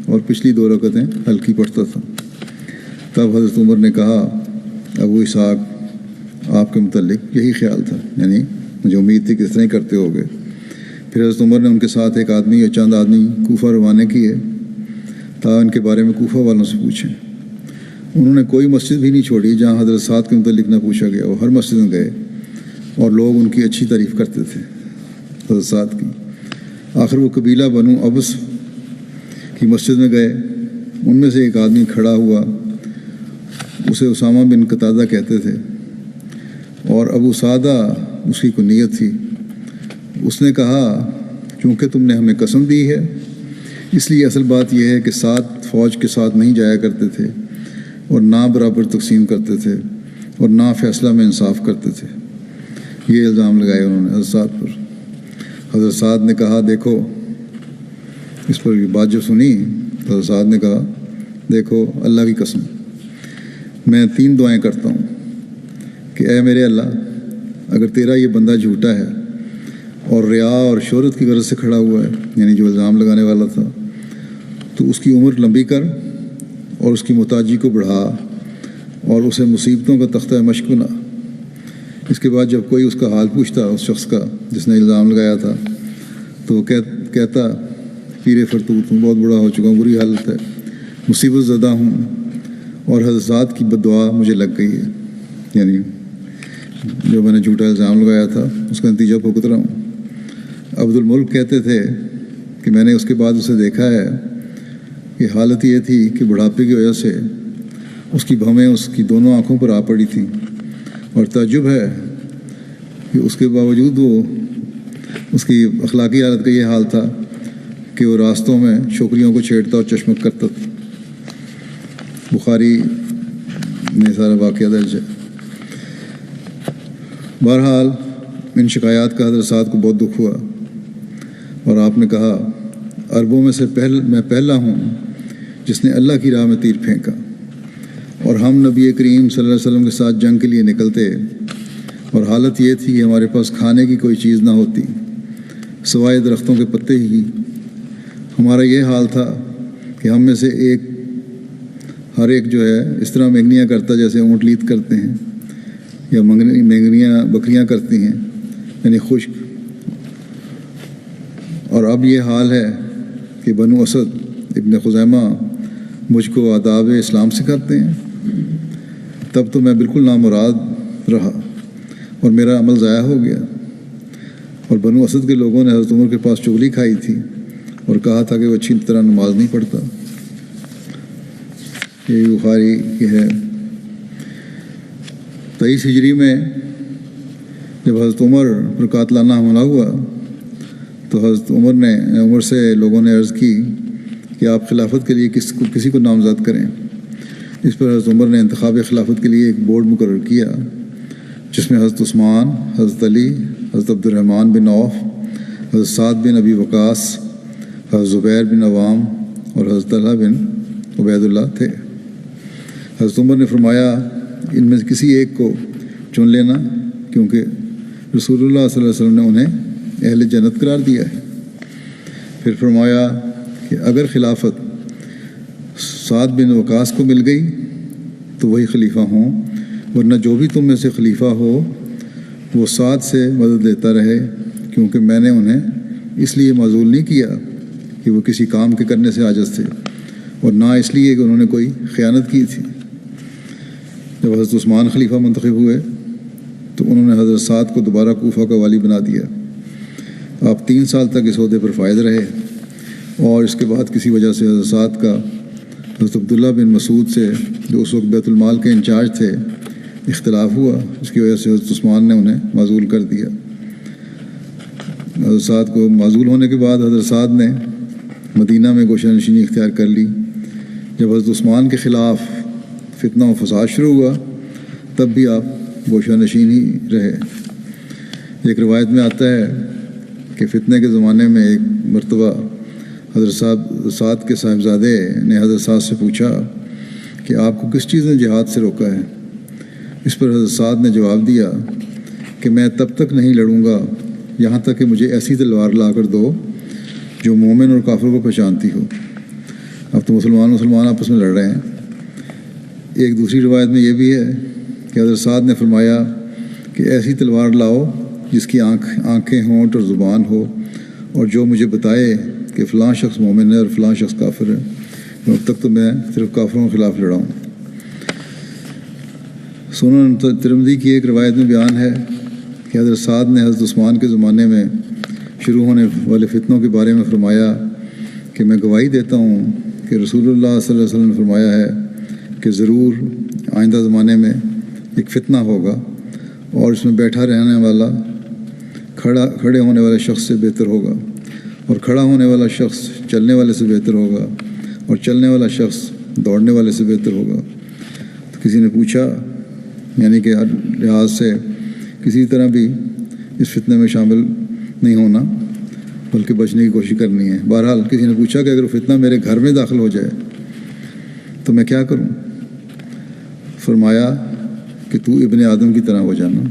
اور پچھلی 2 رکعتیں ہلکی پڑھتا تھا۔ تب حضرت عمر نے کہا، ابو اسحاق آپ کے متعلق یہی خیال تھا، یعنی مجھے امید تھی کہ اس طرح ہی کرتے ہو گے۔ پھر حضرت عمر نے ان کے ساتھ ایک آدمی یا چند آدمی کوفہ روانہ کیے تا ان کے بارے میں کوفہ والوں سے پوچھیں۔ انہوں نے کوئی مسجد بھی نہیں چھوڑی جہاں حضرت سعد کے متعلق نہ پوچھا گیا، وہ ہر مسجد میں گئے اور لوگ ان کی اچھی تعریف کرتے تھے حضرت سعد کی۔ آخر وہ قبیلہ بنو ابس کی مسجد میں گئے، ان میں سے ایک آدمی کھڑا ہوا، اسے اسامہ بن قتادہ کہتے تھے اور ابو سعدہ اس کی کنیت تھی۔ اس نے کہا، چونکہ تم نے ہمیں قسم دی ہے اس لیے اصل بات یہ ہے کہ سعد فوج کے ساتھ نہیں جایا کرتے تھے اور نہ برابر تقسیم کرتے تھے اور نہ فیصلہ میں انصاف کرتے تھے۔ یہ الزام لگائے انہوں نے حضرت سعد پر۔ حضرت سعد نے کہا، دیکھو، اس پر یہ بات جب سنی حضرت سعد نے کہا، دیکھو اللہ کی قسم میں 3 دعائیں کرتا ہوں کہ اے میرے اللہ، اگر تیرا یہ بندہ جھوٹا ہے اور ریا اور شہرت کی غرض سے کھڑا ہوا ہے، یعنی جو الزام لگانے والا تھا، تو اس کی عمر لمبی کر اور اس کی محتاجی کو بڑھا اور اسے مصیبتوں کا تختہ مشق بنا۔ اس کے بعد جب کوئی اس کا حال پوچھتا اس شخص کا جس نے الزام لگایا تھا تو وہ کہتا، پیر فرتوت ہوں، بہت بڑا ہو چکا ہوں، بری حالت ہے، مصیبت زدہ ہوں اور حضرت سعد کی بد دعا مجھے لگ گئی ہے، یعنی جو میں نے جھوٹا الزام لگایا تھا اس کا نتیجہ بھگت رہا ہوں۔ عبد الملک کہتے تھے کہ میں نے اس کے بعد اسے دیکھا ہے کہ حالت یہ تھی کہ بڑھاپے کی وجہ سے اس کی بھویں اس کی دونوں آنکھوں پر آ پڑی تھیں، اور تعجب ہے کہ اس کے باوجود وہ اس کی اخلاقی حالت کا یہ حال تھا کہ وہ راستوں میں چھوکریوں کو چھیڑتا اور چشمک کرتا تھا۔ بخاری میں سارا واقعہ درج ہے۔ بہرحال ان شکایات کا حضرت سعد کو بہت دکھ ہوا اور آپ نے کہا، عربوں میں سے میں پہلا ہوں جس نے اللہ کی راہ میں تیر پھینکا، اور ہم نبی کریم صلی اللہ علیہ وسلم کے ساتھ جنگ کے لیے نکلتے اور حالت یہ تھی کہ ہمارے پاس کھانے کی کوئی چیز نہ ہوتی سوائے درختوں کے پتے ہی۔ ہمارا یہ حال تھا کہ ہم میں سے ہر ایک جو ہے اس طرح مینگنیاں کرتا جیسے اونٹ لیت کرتے ہیں یا مینگنیاں بکریاں کرتی ہیں، یعنی خشک۔ اور اب یہ حال ہے کہ بنو اسد ابن خزیمہ مجھ کو آداب اسلام سکھاتے ہیں، تب تو میں بالکل نامراد رہا اور میرا عمل ضائع ہو گیا۔ اور بنو اسد کے لوگوں نے حضرت عمر کے پاس چغلی کھائی تھی اور کہا تھا کہ وہ اچھی طرح نماز نہیں پڑھتا۔ یہ بخاری کی ہے۔ 23 ہجری میں جب حضرت عمر پر قاتلانہ حملہ ہوا تو حضرت عمر سے لوگوں نے عرض کی کہ آپ خلافت کے لیے کسی کو نامزد کریں۔ اس پر حضرت عمر نے انتخاب خلافت کے لیے ایک بورڈ مقرر کیا جس میں حضرت عثمان، حضرت علی، حضرت عبد الرحمن بن عوف، حضرت سعد بن ابی وقاص، حضرت زبیر بن عوام اور حضرت طلحہ بن عبید اللہ تھے۔ حضرت عمر نے فرمایا ان میں سے کسی ایک کو چن لینا، کیونکہ رسول اللہ صلی اللہ علیہ وسلم نے انہیں اہل جنت قرار دیا ہے۔ پھر فرمایا کہ اگر خلافت سعد بن وقاص کو مل گئی تو وہی خلیفہ ہوں، ورنہ جو بھی تم میں سے خلیفہ ہو وہ سعد سے مدد لیتا رہے، کیونکہ میں نے انہیں اس لیے معزول نہیں کیا کہ وہ کسی کام کے کرنے سے عاجز تھے، اور نہ اس لیے کہ انہوں نے کوئی خیانت کی تھی۔ جب حضرت عثمان خلیفہ منتخب ہوئے تو انہوں نے حضرت سعد کو دوبارہ کوفہ کا والی بنا دیا۔ آپ 3 سال تک اس عہدے پر فائز رہے، اور اس کے بعد کسی وجہ سے حضرت سعد کا حضرت عبداللہ بن مسعود سے، جو اس وقت بیت المال کے انچارج تھے، اختلاف ہوا، اس کی وجہ سے حضرت عثمان نے انہیں معزول کر دیا۔ حضرت سعد کو معزول ہونے کے بعد حضرت سعد نے مدینہ میں گوشہ نشینی اختیار کر لی۔ جب حضرت عثمان کے خلاف فتنہ و فساد شروع ہوا تب بھی آپ گوشہ نشین ہی رہے۔ ایک روایت میں آتا ہے کہ فتنے کے زمانے میں ایک مرتبہ حضرت سعد کے صاحبزادے نے حضرت سعد سے پوچھا کہ آپ کو کس چیز نے جہاد سے روکا ہے؟ اس پر حضرت سعد نے جواب دیا کہ میں تب تک نہیں لڑوں گا یہاں تک کہ مجھے ایسی تلوار لا کر دو جو مومن اور کافر کو پہچانتی ہو۔ اب تو مسلمان آپس میں لڑ رہے ہیں۔ ایک دوسری روایت میں یہ بھی ہے کہ حضرت سعد نے فرمایا کہ ایسی تلوار لاؤ جس کی آنکھیں ہونٹ اور زبان ہو، اور جو مجھے بتائے کہ فلاں شخص مومن ہے اور فلاں شخص کافر ہے، اب تک تو میں صرف کافروں کے خلاف لڑا ہوں۔ سنن ترمذی کی ایک روایت میں بیان ہے کہ حضرت سعد نے حضرت عثمان کے زمانے میں شروع ہونے والے فتنوں کے بارے میں فرمایا کہ میں گواہی دیتا ہوں کہ رسول اللہ صلی اللہ علیہ وسلم نے فرمایا ہے کہ ضرور آئندہ زمانے میں ایک فتنہ ہوگا، اور اس میں بیٹھا رہنے والا کھڑے ہونے والے شخص سے بہتر ہوگا، اور کھڑا ہونے والا شخص چلنے والے سے بہتر ہوگا، اور چلنے والا شخص دوڑنے والے سے بہتر ہوگا۔ تو کسی نے پوچھا، یعنی کہ ہر لحاظ سے کسی طرح بھی اس فتنے میں شامل نہیں ہونا بلکہ بچنے کی کوشش کرنی ہے۔ بہرحال کسی نے پوچھا کہ اگر فتنہ میرے گھر میں داخل ہو جائے تو میں کیا کروں؟ فرمایا کہ تو ابن آدم کی طرح ہو جانا،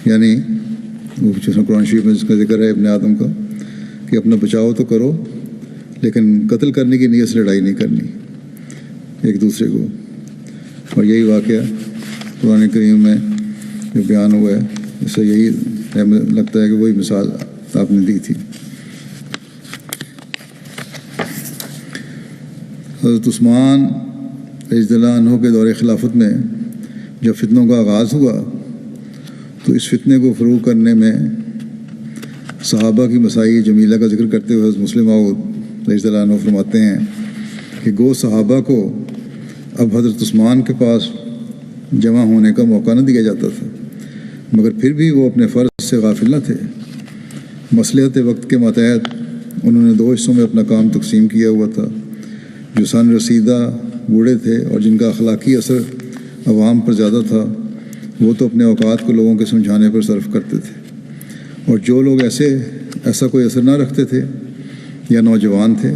یعنی قرآن شریف میں جس کا ذکر ہے ابن آدم کا، کہ اپنا بچاؤ تو کرو لیکن قتل کرنے کی نیت سے لڑائی نہیں کرنی ایک دوسرے کو۔ اور یہی واقعہ قرآن کریم میں جو بیان ہوا ہے، اس سے یہی لگتا ہے کہ وہی مثال آپ نے دی تھی۔ حضرت عثمان رضی اللہ عنہ کے دور خلافت میں جب فتنوں کا آغاز ہوا تو اس فتنے کو فروغ کرنے میں صحابہ کی مسائی جمیلہ کا ذکر کرتے ہوئے حضرت مسلم موعود رضی اللہ عنہ فرماتے ہیں کہ گو صحابہ کو اب حضرت عثمان کے پاس جمع ہونے کا موقع نہ دیا جاتا تھا، مگر پھر بھی وہ اپنے فرض سے غافل نہ تھے۔ مصلحت وقت کے ماتحت انہوں نے 2 حصوں میں اپنا کام تقسیم کیا ہوا تھا۔ جو سن رسیدہ بوڑھے تھے اور جن کا اخلاقی اثر عوام پر زیادہ تھا، وہ تو اپنے اوقات کو لوگوں کے سمجھانے پر صرف کرتے تھے، اور جو لوگ ایسا کوئی اثر نہ رکھتے تھے یا نوجوان تھے،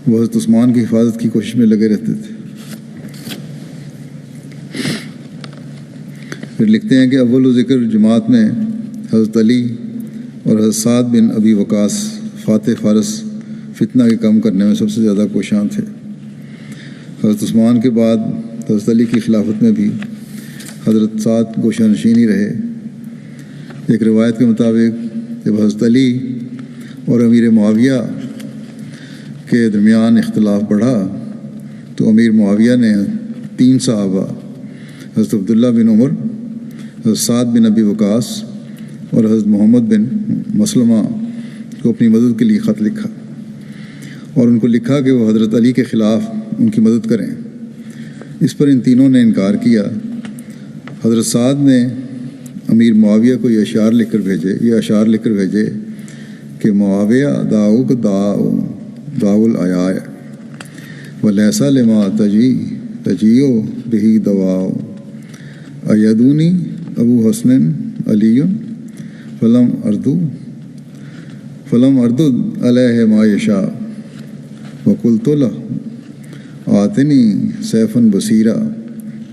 وہ حضرت عثمان کی حفاظت کی کوشش میں لگے رہتے تھے۔ پھر لکھتے ہیں کہ اول ذکر جماعت میں حضرت علی اور حضرت سعد بن ابی وقاص فاتح فارس فتنہ کے کم کرنے میں سب سے زیادہ کوشاں تھے۔ حضرت عثمان کے بعد حضرت علی کی خلافت میں بھی حضرت سعد گوشہ نشین ہی رہے۔ ایک روایت کے مطابق جب حضرت علی اور امیر معاویہ کے درمیان اختلاف بڑھا تو امیر معاویہ نے 3 صحابہ حضرت عبداللہ بن عمر، حضرت سعد بن ابی وقاص اور حضرت محمد بن مسلمہ کو اپنی مدد کے لیے خط لکھا، اور ان کو لکھا کہ وہ حضرت علی کے خلاف ان کی مدد کریں۔ اس پر ان تینوں نے انکار کیا۔ حضرت سعد نے امیر معاویہ کو یہ اشعار لکھ کر بھیجے کہ معاویہ داؤک داؤ العیاء ولیسا لما تجیو بہی دواؤ ایدونی ابو حسن علی فلم اردو علیہ ما یشاء وقلت له آتنی سیفا بصیرا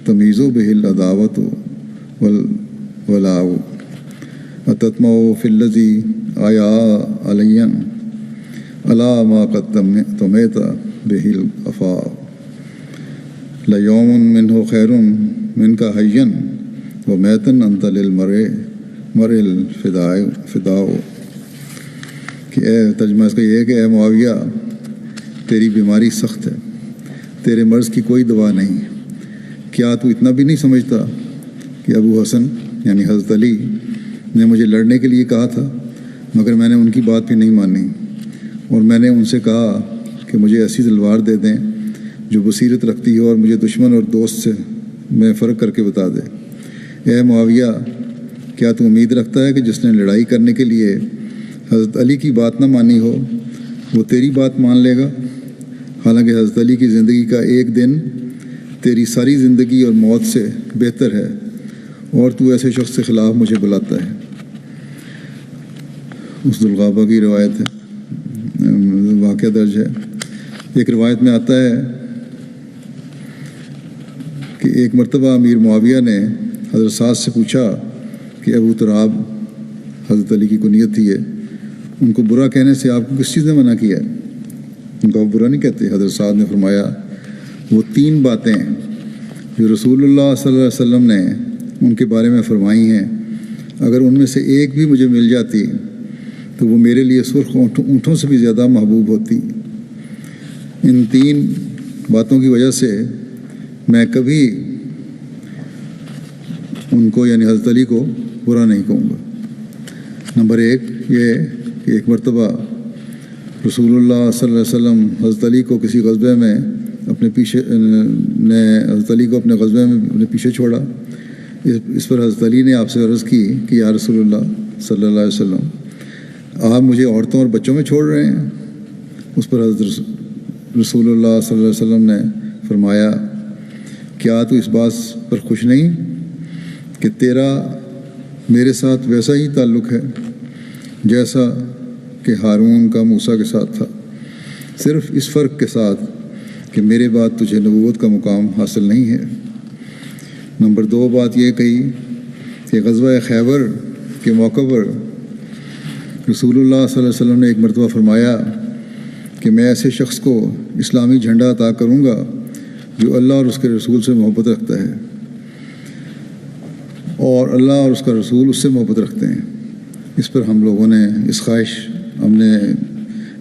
تمیز بہ العداوۃ ولاؤ اتتمع فی الذی آیا علی علی ما قد تمیت بہ الافاء لیوم منہ خیر منک حیا ومیتا انت للمرء الفداء کہ ترجمہ اس کا یہ ہے کہ اے معاویہ تیری بیماری سخت ہے، تیرے مرض کی کوئی دوا نہیں، کیا تو اتنا بھی نہیں سمجھتا کہ ابو حسن یعنی حضرت علی نے مجھے لڑنے کے لیے کہا تھا، مگر میں نے ان کی بات بھی نہیں مانی، اور میں نے ان سے کہا کہ مجھے ایسی تلوار دے دیں جو بصیرت رکھتی ہو اور مجھے دشمن اور دوست سے میں فرق کر کے بتا دے۔ اے معاویہ کیا تو امید رکھتا ہے کہ جس نے لڑائی کرنے کے لیے حضرت علی کی بات نہ مانی ہو وہ تیری بات مان لے گا، حالانکہ حضرت علی کی زندگی کا ایک دن تیری ساری زندگی اور موت سے بہتر ہے، اور تو ایسے شخص کے خلاف مجھے بلاتا ہے۔ اس الغابہ کی روایت ہے، واقعہ درج ہے۔ ایک روایت میں آتا ہے کہ ایک مرتبہ امیر معاویہ نے حضرت سعد سے پوچھا کہ ابو تراب حضرت علی کی کنیت تھی ہے، ان کو برا کہنے سے آپ کو کس چیز نے منع کیا ہے؟ ان کو آپ برا نہیں کہتے۔ حضرت سعد نے فرمایا وہ 3 باتیں جو رسول اللہ صلی اللہ علیہ وسلم نے ان کے بارے میں فرمائی ہیں، اگر ان میں سے ایک بھی مجھے مل جاتی تو وہ میرے لیے سرخ اونٹوں سے بھی زیادہ محبوب ہوتی۔ ان 3 باتوں کی وجہ سے میں کبھی ان کو یعنی حضرت علی کو برا نہیں کہوں گا۔ نمبر 1 یہ کہ ایک مرتبہ رسول اللہ صلی اللہ علیہ وسلم حضرت علی کو کسی غزوے میں حضرت علی کو اپنے غزوے میں اپنے پیچھے چھوڑا۔ اس پر حضرت علی نے آپ سے عرض کی کہ یا رسول اللہ صلی اللہ علیہ وسلم آپ مجھے عورتوں اور بچوں میں چھوڑ رہے ہیں؟ اس پر حضرت رسول اللہ صلی اللہ علیہ وسلم نے فرمایا کیا تو اس بات پر خوش نہیں کہ تیرا میرے ساتھ ویسا ہی تعلق ہے جیسا کہ ہارون کا موسیٰ کے ساتھ تھا، صرف اس فرق کے ساتھ کہ میرے بعد تجھے نبوت کا مقام حاصل نہیں ہے۔ نمبر 2 بات یہ کہی کہ غزوہ خیبر کے موقع پر رسول اللہ صلی اللہ علیہ وسلم نے ایک مرتبہ فرمایا کہ میں ایسے شخص کو اسلامی جھنڈا عطا کروں گا جو اللہ اور اس کے رسول سے محبت رکھتا ہے، اور اللہ اور اس کا رسول اس سے محبت رکھتے ہیں۔ اس پر ہم لوگوں نے ہم نے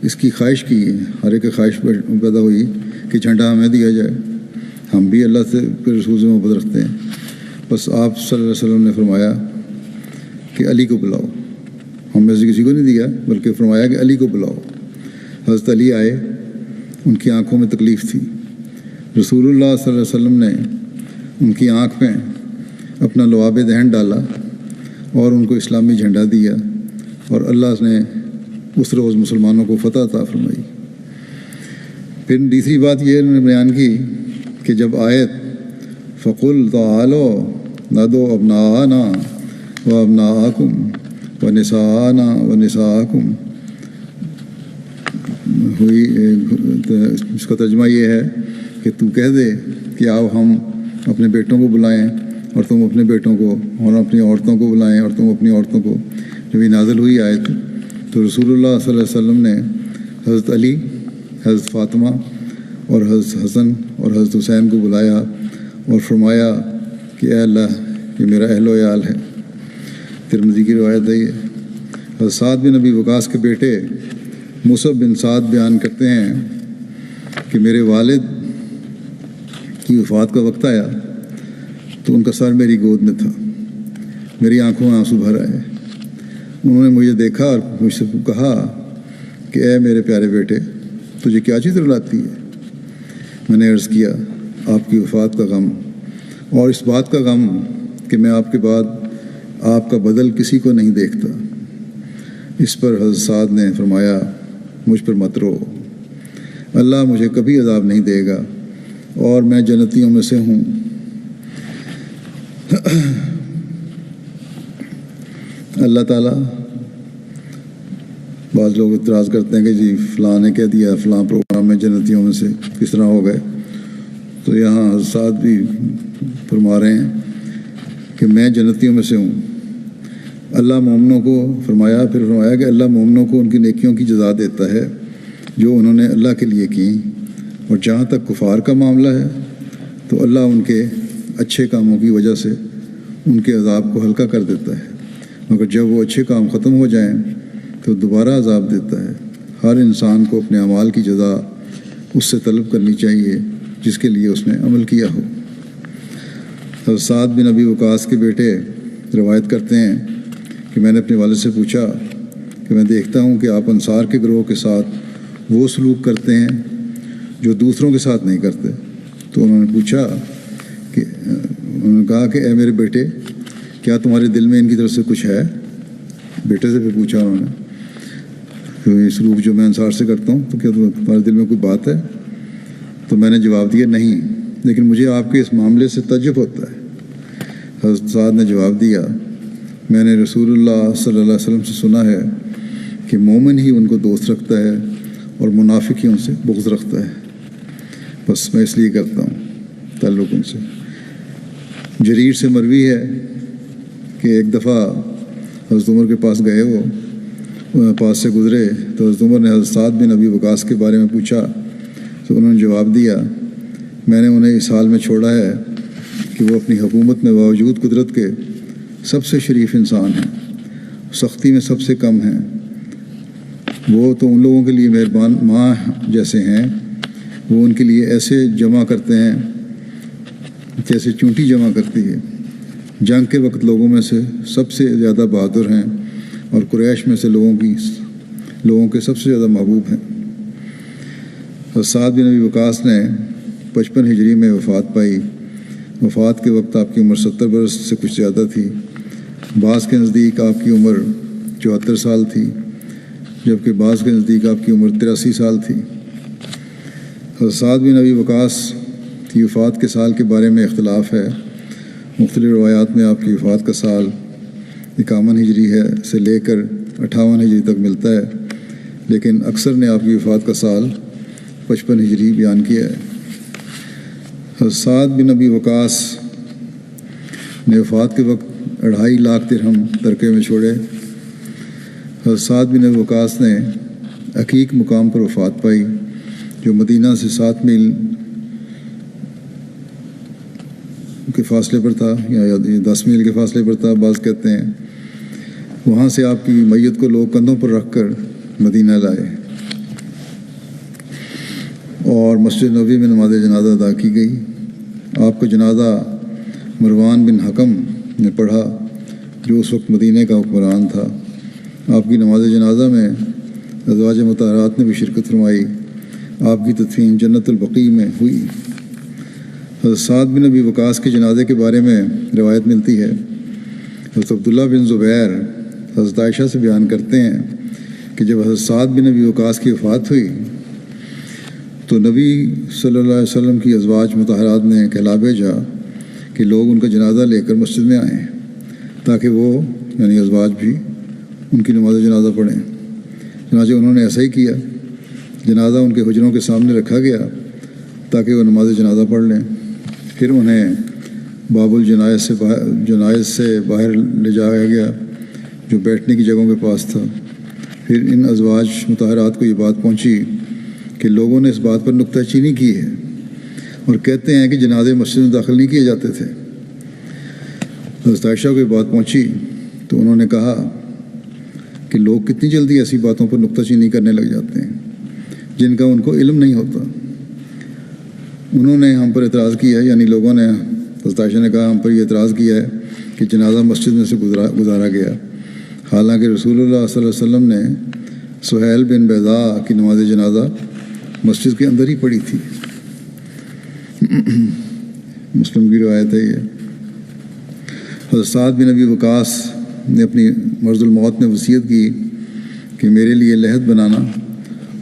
اس کی خواہش کی، ہر ایک خواہش پیدا ہوئی کہ جھنڈا ہمیں دیا جائے، ہم بھی اللہ سے کے رسول سے محبت رکھتے ہیں۔ بس آپ صلی اللہ علیہ وسلم نے فرمایا کہ علی کو بلاؤ، ہم میں سے کسی کو نہیں دیا بلکہ فرمایا کہ علی کو بلاؤ۔ حضرت علی آئے، ان کی آنکھوں میں تکلیف تھی۔ رسول اللہ صلی اللہ علیہ وسلم نے ان کی آنکھ میں اپنا لعاب دہن ڈالا اور ان کو اسلامی جھنڈا دیا، اور اللہ نے اس روز مسلمانوں کو فتح عطا فرمائی۔ پھر تیسری بات یہ انہوں نے بیان کی کہ جب آیت فَقُلْ تَعَالَوْا نَدْعُ أَبْنَاءَنَا وَأَبْنَاءَكُمْ وَنِسَاءَنَا وَنِسَاءَكُمْ ہوئی، اس کا ترجمہ یہ ہے کہ تو کہہ دے کہ آؤ ہم اپنے بیٹوں کو بلائیں اور تم اپنے بیٹوں کو، اور اپنی عورتوں کو بلائیں اور تم اپنی عورتوں کو۔ جب یہ نازل ہوئی آیت تو رسول اللہ صلی اللہ علیہ وسلم نے حضرت علی، حضرت فاطمہ اور حضرت حسن اور حضرت حسین کو بلایا اور فرمایا کہ اے اللہ یہ میرا اہل و عیال ہے۔ ترمذی کی روایت ہے یہ۔ حضرت سعد بن ابی وقاص کے بیٹے مصعب بن سعد بیان کرتے ہیں کہ میرے والد کی وفات کا وقت آیا تو ان کا سر میری گود میں تھا، میری آنکھوں میں آنسو بھر آئے۔ انہوں نے مجھے دیکھا اور مجھ سے کہا کہ اے میرے پیارے بیٹے تجھے کیا چیز رلاتی ہے؟ میں نے عرض کیا آپ کی وفات کا غم اور اس بات کا غم کہ میں آپ کے بعد آپ کا بدل کسی کو نہیں دیکھتا۔ اس پر حضرت سعد نے فرمایا مجھ پر مت رو، اللہ مجھے کبھی عذاب نہیں دے گا اور میں جنتیوں میں سے ہوں۔ اللہ تعالیٰ، بعض لوگ اعتراض کرتے ہیں کہ جی فلاں نے کہہ دیا فلاں پروگرام میں جنتیوں میں سے کس طرح ہو گئے، تو یہاں حضرت سعد بھی فرما رہے ہیں کہ میں جنتیوں میں سے ہوں۔ اللہ مومنوں کو پھر فرمایا کہ اللہ مومنوں کو ان کی نیکیوں کی جزا دیتا ہے جو انہوں نے اللہ کے لیے کی، اور جہاں تک کفار کا معاملہ ہے تو اللہ ان کے اچھے کاموں کی وجہ سے ان کے عذاب کو ہلکا کر دیتا ہے، مگر جب وہ اچھے کام ختم ہو جائیں تو دوبارہ عذاب دیتا ہے۔ ہر انسان کو اپنے اعمال کی جزا اس سے طلب کرنی چاہیے جس کے لیے اس نے عمل کیا ہو۔ حضرت سعد بن ابی وقاص کے بیٹے روایت کرتے ہیں کہ میں نے اپنے والد سے پوچھا کہ میں دیکھتا ہوں کہ آپ انصار کے گروہ کے ساتھ وہ سلوک کرتے ہیں جو دوسروں کے ساتھ نہیں کرتے، تو انہوں نے کہا کہ اے میرے بیٹے، کیا تمہارے دل میں ان کی طرف سے کچھ ہے؟ بیٹے سے پھر پوچھا انہوں نے کہ یہ سلوک جو میں انصار سے کرتا ہوں تو کیا تمہارے دل میں کوئی بات ہے؟ تو میں نے جواب دیا نہیں، لیکن مجھے آپ کے اس معاملے سے تعجب ہوتا ہے۔ حضرت سعد نے جواب دیا میں نے رسول اللہ صلی اللہ علیہ وسلم سے سنا ہے کہ مومن ہی ان کو دوست رکھتا ہے اور منافق ہی ان سے بغض رکھتا ہے، بس میں اس لیے کرتا ہوں تعلق ان سے۔ جریر سے مروی ہے کہ ایک دفعہ حضرت عمر کے پاس گئے، وہ پاس سے گزرے تو حضرت عمر نے حضرت سعد بن ابی وقاص کے بارے میں پوچھا تو انہوں نے جواب دیا میں نے انہیں اس حال میں چھوڑا ہے کہ وہ اپنی حکومت میں باوجود قدرت کے سب سے شریف انسان ہیں، سختی میں سب سے کم ہیں، وہ تو ان لوگوں کے لیے مہربان ماں جیسے ہیں، وہ ان کے لیے ایسے جمع کرتے ہیں جیسے چونٹی جمع کرتی ہے، جنگ کے وقت لوگوں میں سے سب سے زیادہ بہادر ہیں اور قریش میں سے لوگوں کے سب سے زیادہ محبوب ہیں۔ سعد بن ابی وقاص نے 55 ہجری میں وفات پائی۔ وفات کے وقت آپ کی عمر 70 برس سے کچھ زیادہ تھی۔ بعض کے نزدیک آپ کی عمر 74 سال تھی، جبکہ بعض کے نزدیک آپ کی عمر 83 سال تھی۔ سعد بن ابی وقاص کی وفات کے سال کے بارے میں اختلاف ہے۔ مختلف روایات میں آپ کی وفات کا سال 51 ہجری ہے سے لے کر 58 ہجری تک ملتا ہے، لیکن اکثر نے آپ کی وفات کا سال 55 ہجری بیان کیا ہے۔ حضرت سعد بن ابی وقاص نے وفات کے وقت 2.5 لاکھ درہم ترکے میں چھوڑے۔ حضرت سعد بن ابی وقاص نے عقیق مقام پر وفات پائی جو مدینہ سے 7 میل کے فاصلے پر تھا یا 10 میل کے فاصلے پر تھا، بعض کہتے ہیں۔ وہاں سے آپ کی میت کو لوگ کندھوں پر رکھ کر مدینہ لائے اور مسجد نبوی میں نماز جنازہ ادا کی گئی۔ آپ کا جنازہ مروان بن حکم نے پڑھا جو اس وقت مدینہ کا حکمران تھا۔ آپ کی نماز جنازہ میں ازواج مطہرات نے بھی شرکت فرمائی۔ آپ کی تدفین جنت البقیع میں ہوئی۔ حضرت سعد بن ابی وقاص کے جنازے کے بارے میں روایت ملتی ہے۔ حضرت عبداللہ بن زبیر حضرت عائشہ سے بیان کرتے ہیں کہ جب حضرت سعد بن ابی وقاص کی وفات ہوئی تو نبی صلی اللہ علیہ وسلم کی ازواج مطہرات نے کہلا بھیجا کہ لوگ ان کا جنازہ لے کر مسجد میں آئیں تاکہ وہ یعنی ازواج بھی ان کی نماز جنازہ پڑھیں۔ چنانچہ انہوں نے ایسا ہی کیا، جنازہ ان کے حجروں کے سامنے رکھا گیا تاکہ وہ نماز جنازہ پڑھ لیں۔ پھر انہیں باب الجنائز سے باہر لے جایا گیا جو بیٹھنے کی جگہوں کے پاس تھا۔ پھر ان ازواج مطہرات کو یہ بات پہنچی کہ لوگوں نے اس بات پر نکتہ چینی کی ہے اور کہتے ہیں کہ جنازے مسجد میں داخل نہیں کیے جاتے تھے۔ حضرت عائشہ کو یہ بات پہنچی تو انہوں نے کہا کہ لوگ کتنی جلدی ایسی باتوں پر نکتہ چینی کرنے لگ جاتے ہیں جن کا ان کو علم نہیں ہوتا۔ انہوں نے ہم پر اعتراض کیا، یعنی لوگوں نے، حضرت عائشہ نے کہا ہم پر یہ اعتراض کیا ہے کہ جنازہ مسجد میں سے گزارا گیا، حالانکہ رسول اللہ صلی اللہ علیہ وسلم نے سہیل بن بیضاء کی نماز جنازہ مسجد کے اندر ہی پڑھی تھی۔ مسلم کی روایت ہے یہ۔ حضرت سعد بن ابی وقاص نے اپنی مرض الموت میں وصیت کی کہ میرے لیے لحد بنانا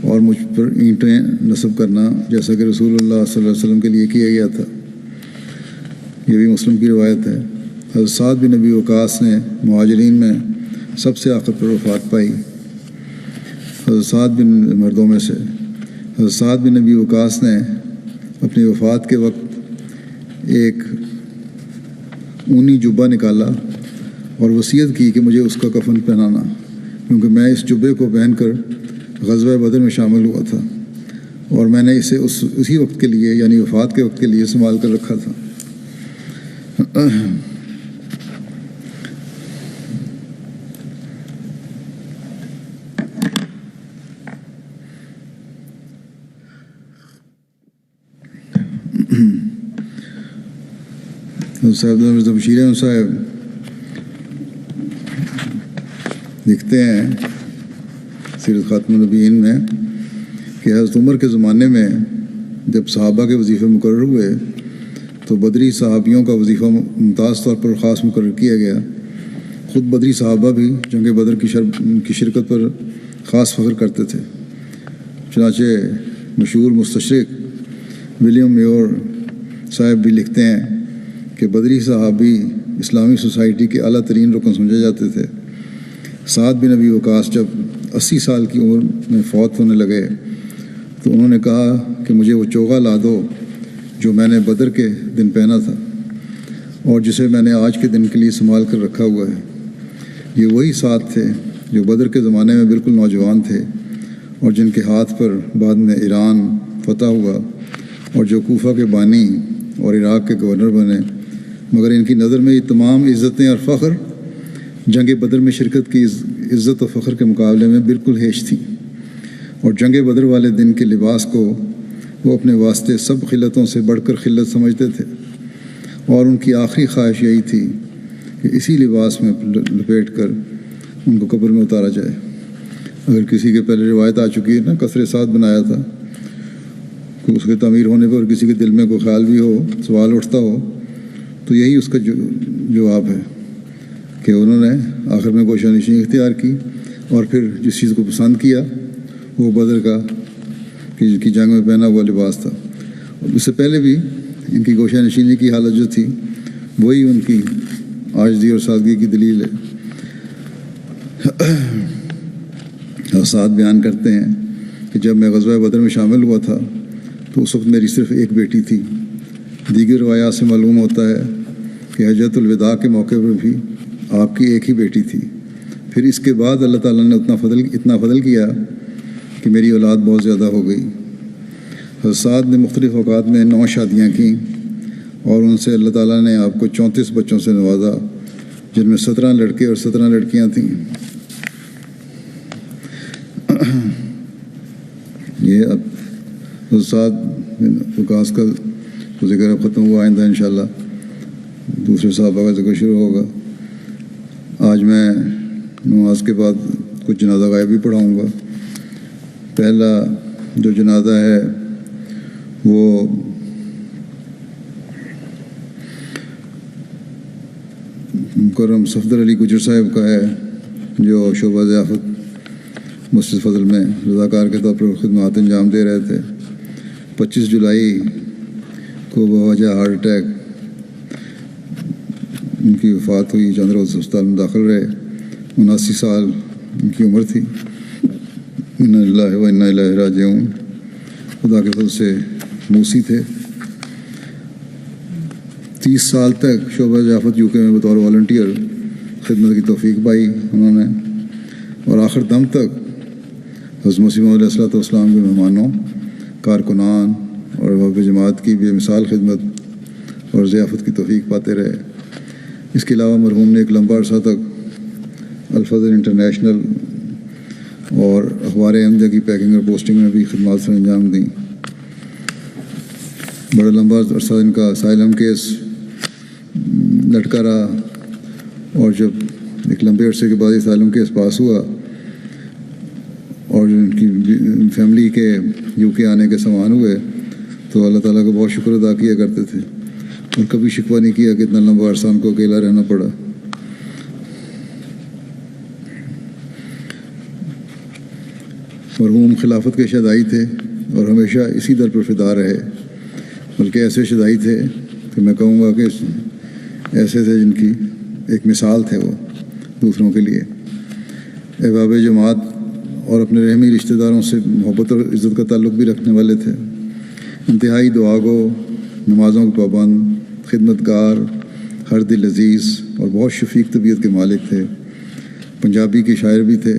اور مجھ پر اینٹیں نصب کرنا، جیسا کہ رسول اللہ صلی اللہ علیہ وسلم کے لیے کیا گیا تھا۔ یہ بھی مسلم کی روایت ہے۔ حضرت سعد بن ابی وقاص نے مہاجرین میں سب سے آخر پر وفات پائی۔ حضرت سعد بن مردوں میں سے حضرت سعد بن ابی وقاص نے اپنی وفات کے وقت ایک اونی جبہ نکالا اور وصیت کی کہ مجھے اس کا کفن پہنانا، کیونکہ میں اس جبے کو پہن کر غزوہ بدر میں شامل ہوا تھا اور میں نے اسے اسی وقت کے لیے، یعنی وفات کے وقت کے لیے سنبھال کر رکھا تھا۔ صاحب مرزا بشیر احمد صاحب لکھتے ہیں سیرت خاتم النبیین میں کہ حضرت عمر کے زمانے میں جب صحابہ کے وظیفے مقرر ہوئے تو بدری صحابیوں کا وظیفہ ممتاز طور پر خاص مقرر کیا گیا۔ خود بدری صحابہ بھی جنگ بدر کی شرکت پر خاص فخر کرتے تھے۔ چنانچہ مشہور مستشرق ولیم میور صاحب بھی لکھتے ہیں کہ بدری صحابی اسلامی سوسائٹی کے اعلیٰ ترین رکن سمجھے جاتے تھے۔ سعد بن ابی وقاص جب 80 سال کی عمر میں فوت ہونے لگے تو انہوں نے کہا کہ مجھے وہ چوغا لا دو جو میں نے بدر کے دن پہنا تھا اور جسے میں نے آج کے دن کے لیے سنبھال کر رکھا ہوا ہے۔ یہ وہی سعد تھے جو بدر کے زمانے میں بالکل نوجوان تھے اور جن کے ہاتھ پر بعد میں ایران فتح ہوا اور جو کوفہ کے بانی اور عراق کے گورنر بنے، مگر ان کی نظر میں یہ تمام عزتیں اور فخر جنگ بدر میں شرکت کی عزت و فخر کے مقابلے میں بالکل ہیچ تھیں، اور جنگ بدر والے دن کے لباس کو وہ اپنے واسطے سب خلتوں سے بڑھ کر خلت سمجھتے تھے، اور ان کی آخری خواہش یہی تھی کہ اسی لباس میں لپیٹ کر ان کو قبر میں اتارا جائے۔ اگر کسی کے پہلے روایت آ چکی ہے نا، قصر سعد بنایا تھا، اس کے تعمیر ہونے پر کسی کے دل میں کوئی خیال بھی ہو، سوال اٹھتا ہو، تو یہی اس کا جواب ہے کہ انہوں نے آخر میں گوشہ نشینی اختیار کی اور پھر جس چیز کو پسند کیا وہ بدر کا کی جنگ میں پہنا ہوا لباس تھا۔ اور اس سے پہلے بھی ان کی گوشہ نشینی کی حالت جو تھی وہی ان کی عاجزی اور سادگی کی دلیل ہے۔ سعد بیان کرتے ہیں کہ جب میں غزوہ بدر میں شامل ہوا تھا تو اس وقت میری صرف ایک بیٹی تھی۔ دیگر روایات سے معلوم ہوتا ہے کہ حجۃ الوداع کے موقع پر بھی آپ کی ایک ہی بیٹی تھی۔ پھر اس کے بعد اللہ تعالیٰ نے اتنا فضل کیا کہ میری اولاد بہت زیادہ ہو گئی۔ حضرت سعد نے مختلف اوقات میں 9 شادیاں کیں اور ان سے اللہ تعالیٰ نے آپ کو 34 بچوں سے نوازا، جن میں 17 لڑکے اور 17 لڑکیاں تھیں۔ یہ اب حضرت سعد بن وقاص کا ذکر اب ختم ہوا، آئندہ انشاءاللہ دوسرے صحابہ کا ذکر شروع ہوگا۔ آج میں نماز کے بعد کچھ جنازہ غائب بھی پڑھاؤں گا۔ پہلا جو جنازہ ہے وہ مکرم صفدر علی گجر صاحب کا ہے، جو شعبہ ضیافت مسجد فضل میں رضاکار کے طور پر خدمات انجام دے رہے تھے۔ 25 جولائی کو بوجہ ہارٹ اٹیک ان کی وفات ہوئی۔ چند روز ہسپتال میں داخل رہے۔ 79 سال ان کی عمر تھی۔ انا للہ و انا الیہ راجعون۔ خدا کے فضل سے موسی تھے۔ 30 سال تک شعبہ ضیافت UK میں بطور والنٹیئر خدمت کی توفیق پائی انہوں نے، اور آخر دم تک حضرت مسیح موعود علیہ الصلوۃ والسلام کے مہمانوں، کارکنان اور احباب جماعت کی بے مثال خدمت اور ضیافت کی توفیق پاتے رہے۔ اس کے علاوہ مرحوم نے ایک لمبا عرصہ تک الفضل انٹرنیشنل اور اخبار احمدیہ کی پیکنگ اور پوسٹنگ میں بھی خدمات سر انجام دیں۔ بڑا لمبا عرصہ ان کا اسائلم کیس لٹکا رہا، اور جب ایک لمبے عرصے کے بعد اسائلم کیس پاس ہوا اور ان کی فیملی کے UK آنے کے سامان ہوئے تو اللہ تعالیٰ کا بہت شکر ادا کیا کرتے تھے۔ اور کبھی شکوہ نہیں کیا کہ اتنا لمبا عرصہ ان کو اکیلا رہنا پڑا۔ مرحوم خلافت کے شہدائی تھے اور ہمیشہ اسی در پر فدا رہے، بلکہ ایسے شہدائی تھے کہ میں کہوں گا کہ ایسے تھے جن کی ایک مثال تھے وہ دوسروں کے لیے۔ احباب جماعت اور اپنے رحمی رشتہ داروں سے محبت اور عزت کا تعلق بھی رکھنے والے تھے، انتہائی دعا گو، نمازوں کے پابند، خدمت گار، ہر دل عزیز اور بہت شفیق طبیعت کے مالک تھے۔ پنجابی کے شاعر بھی تھے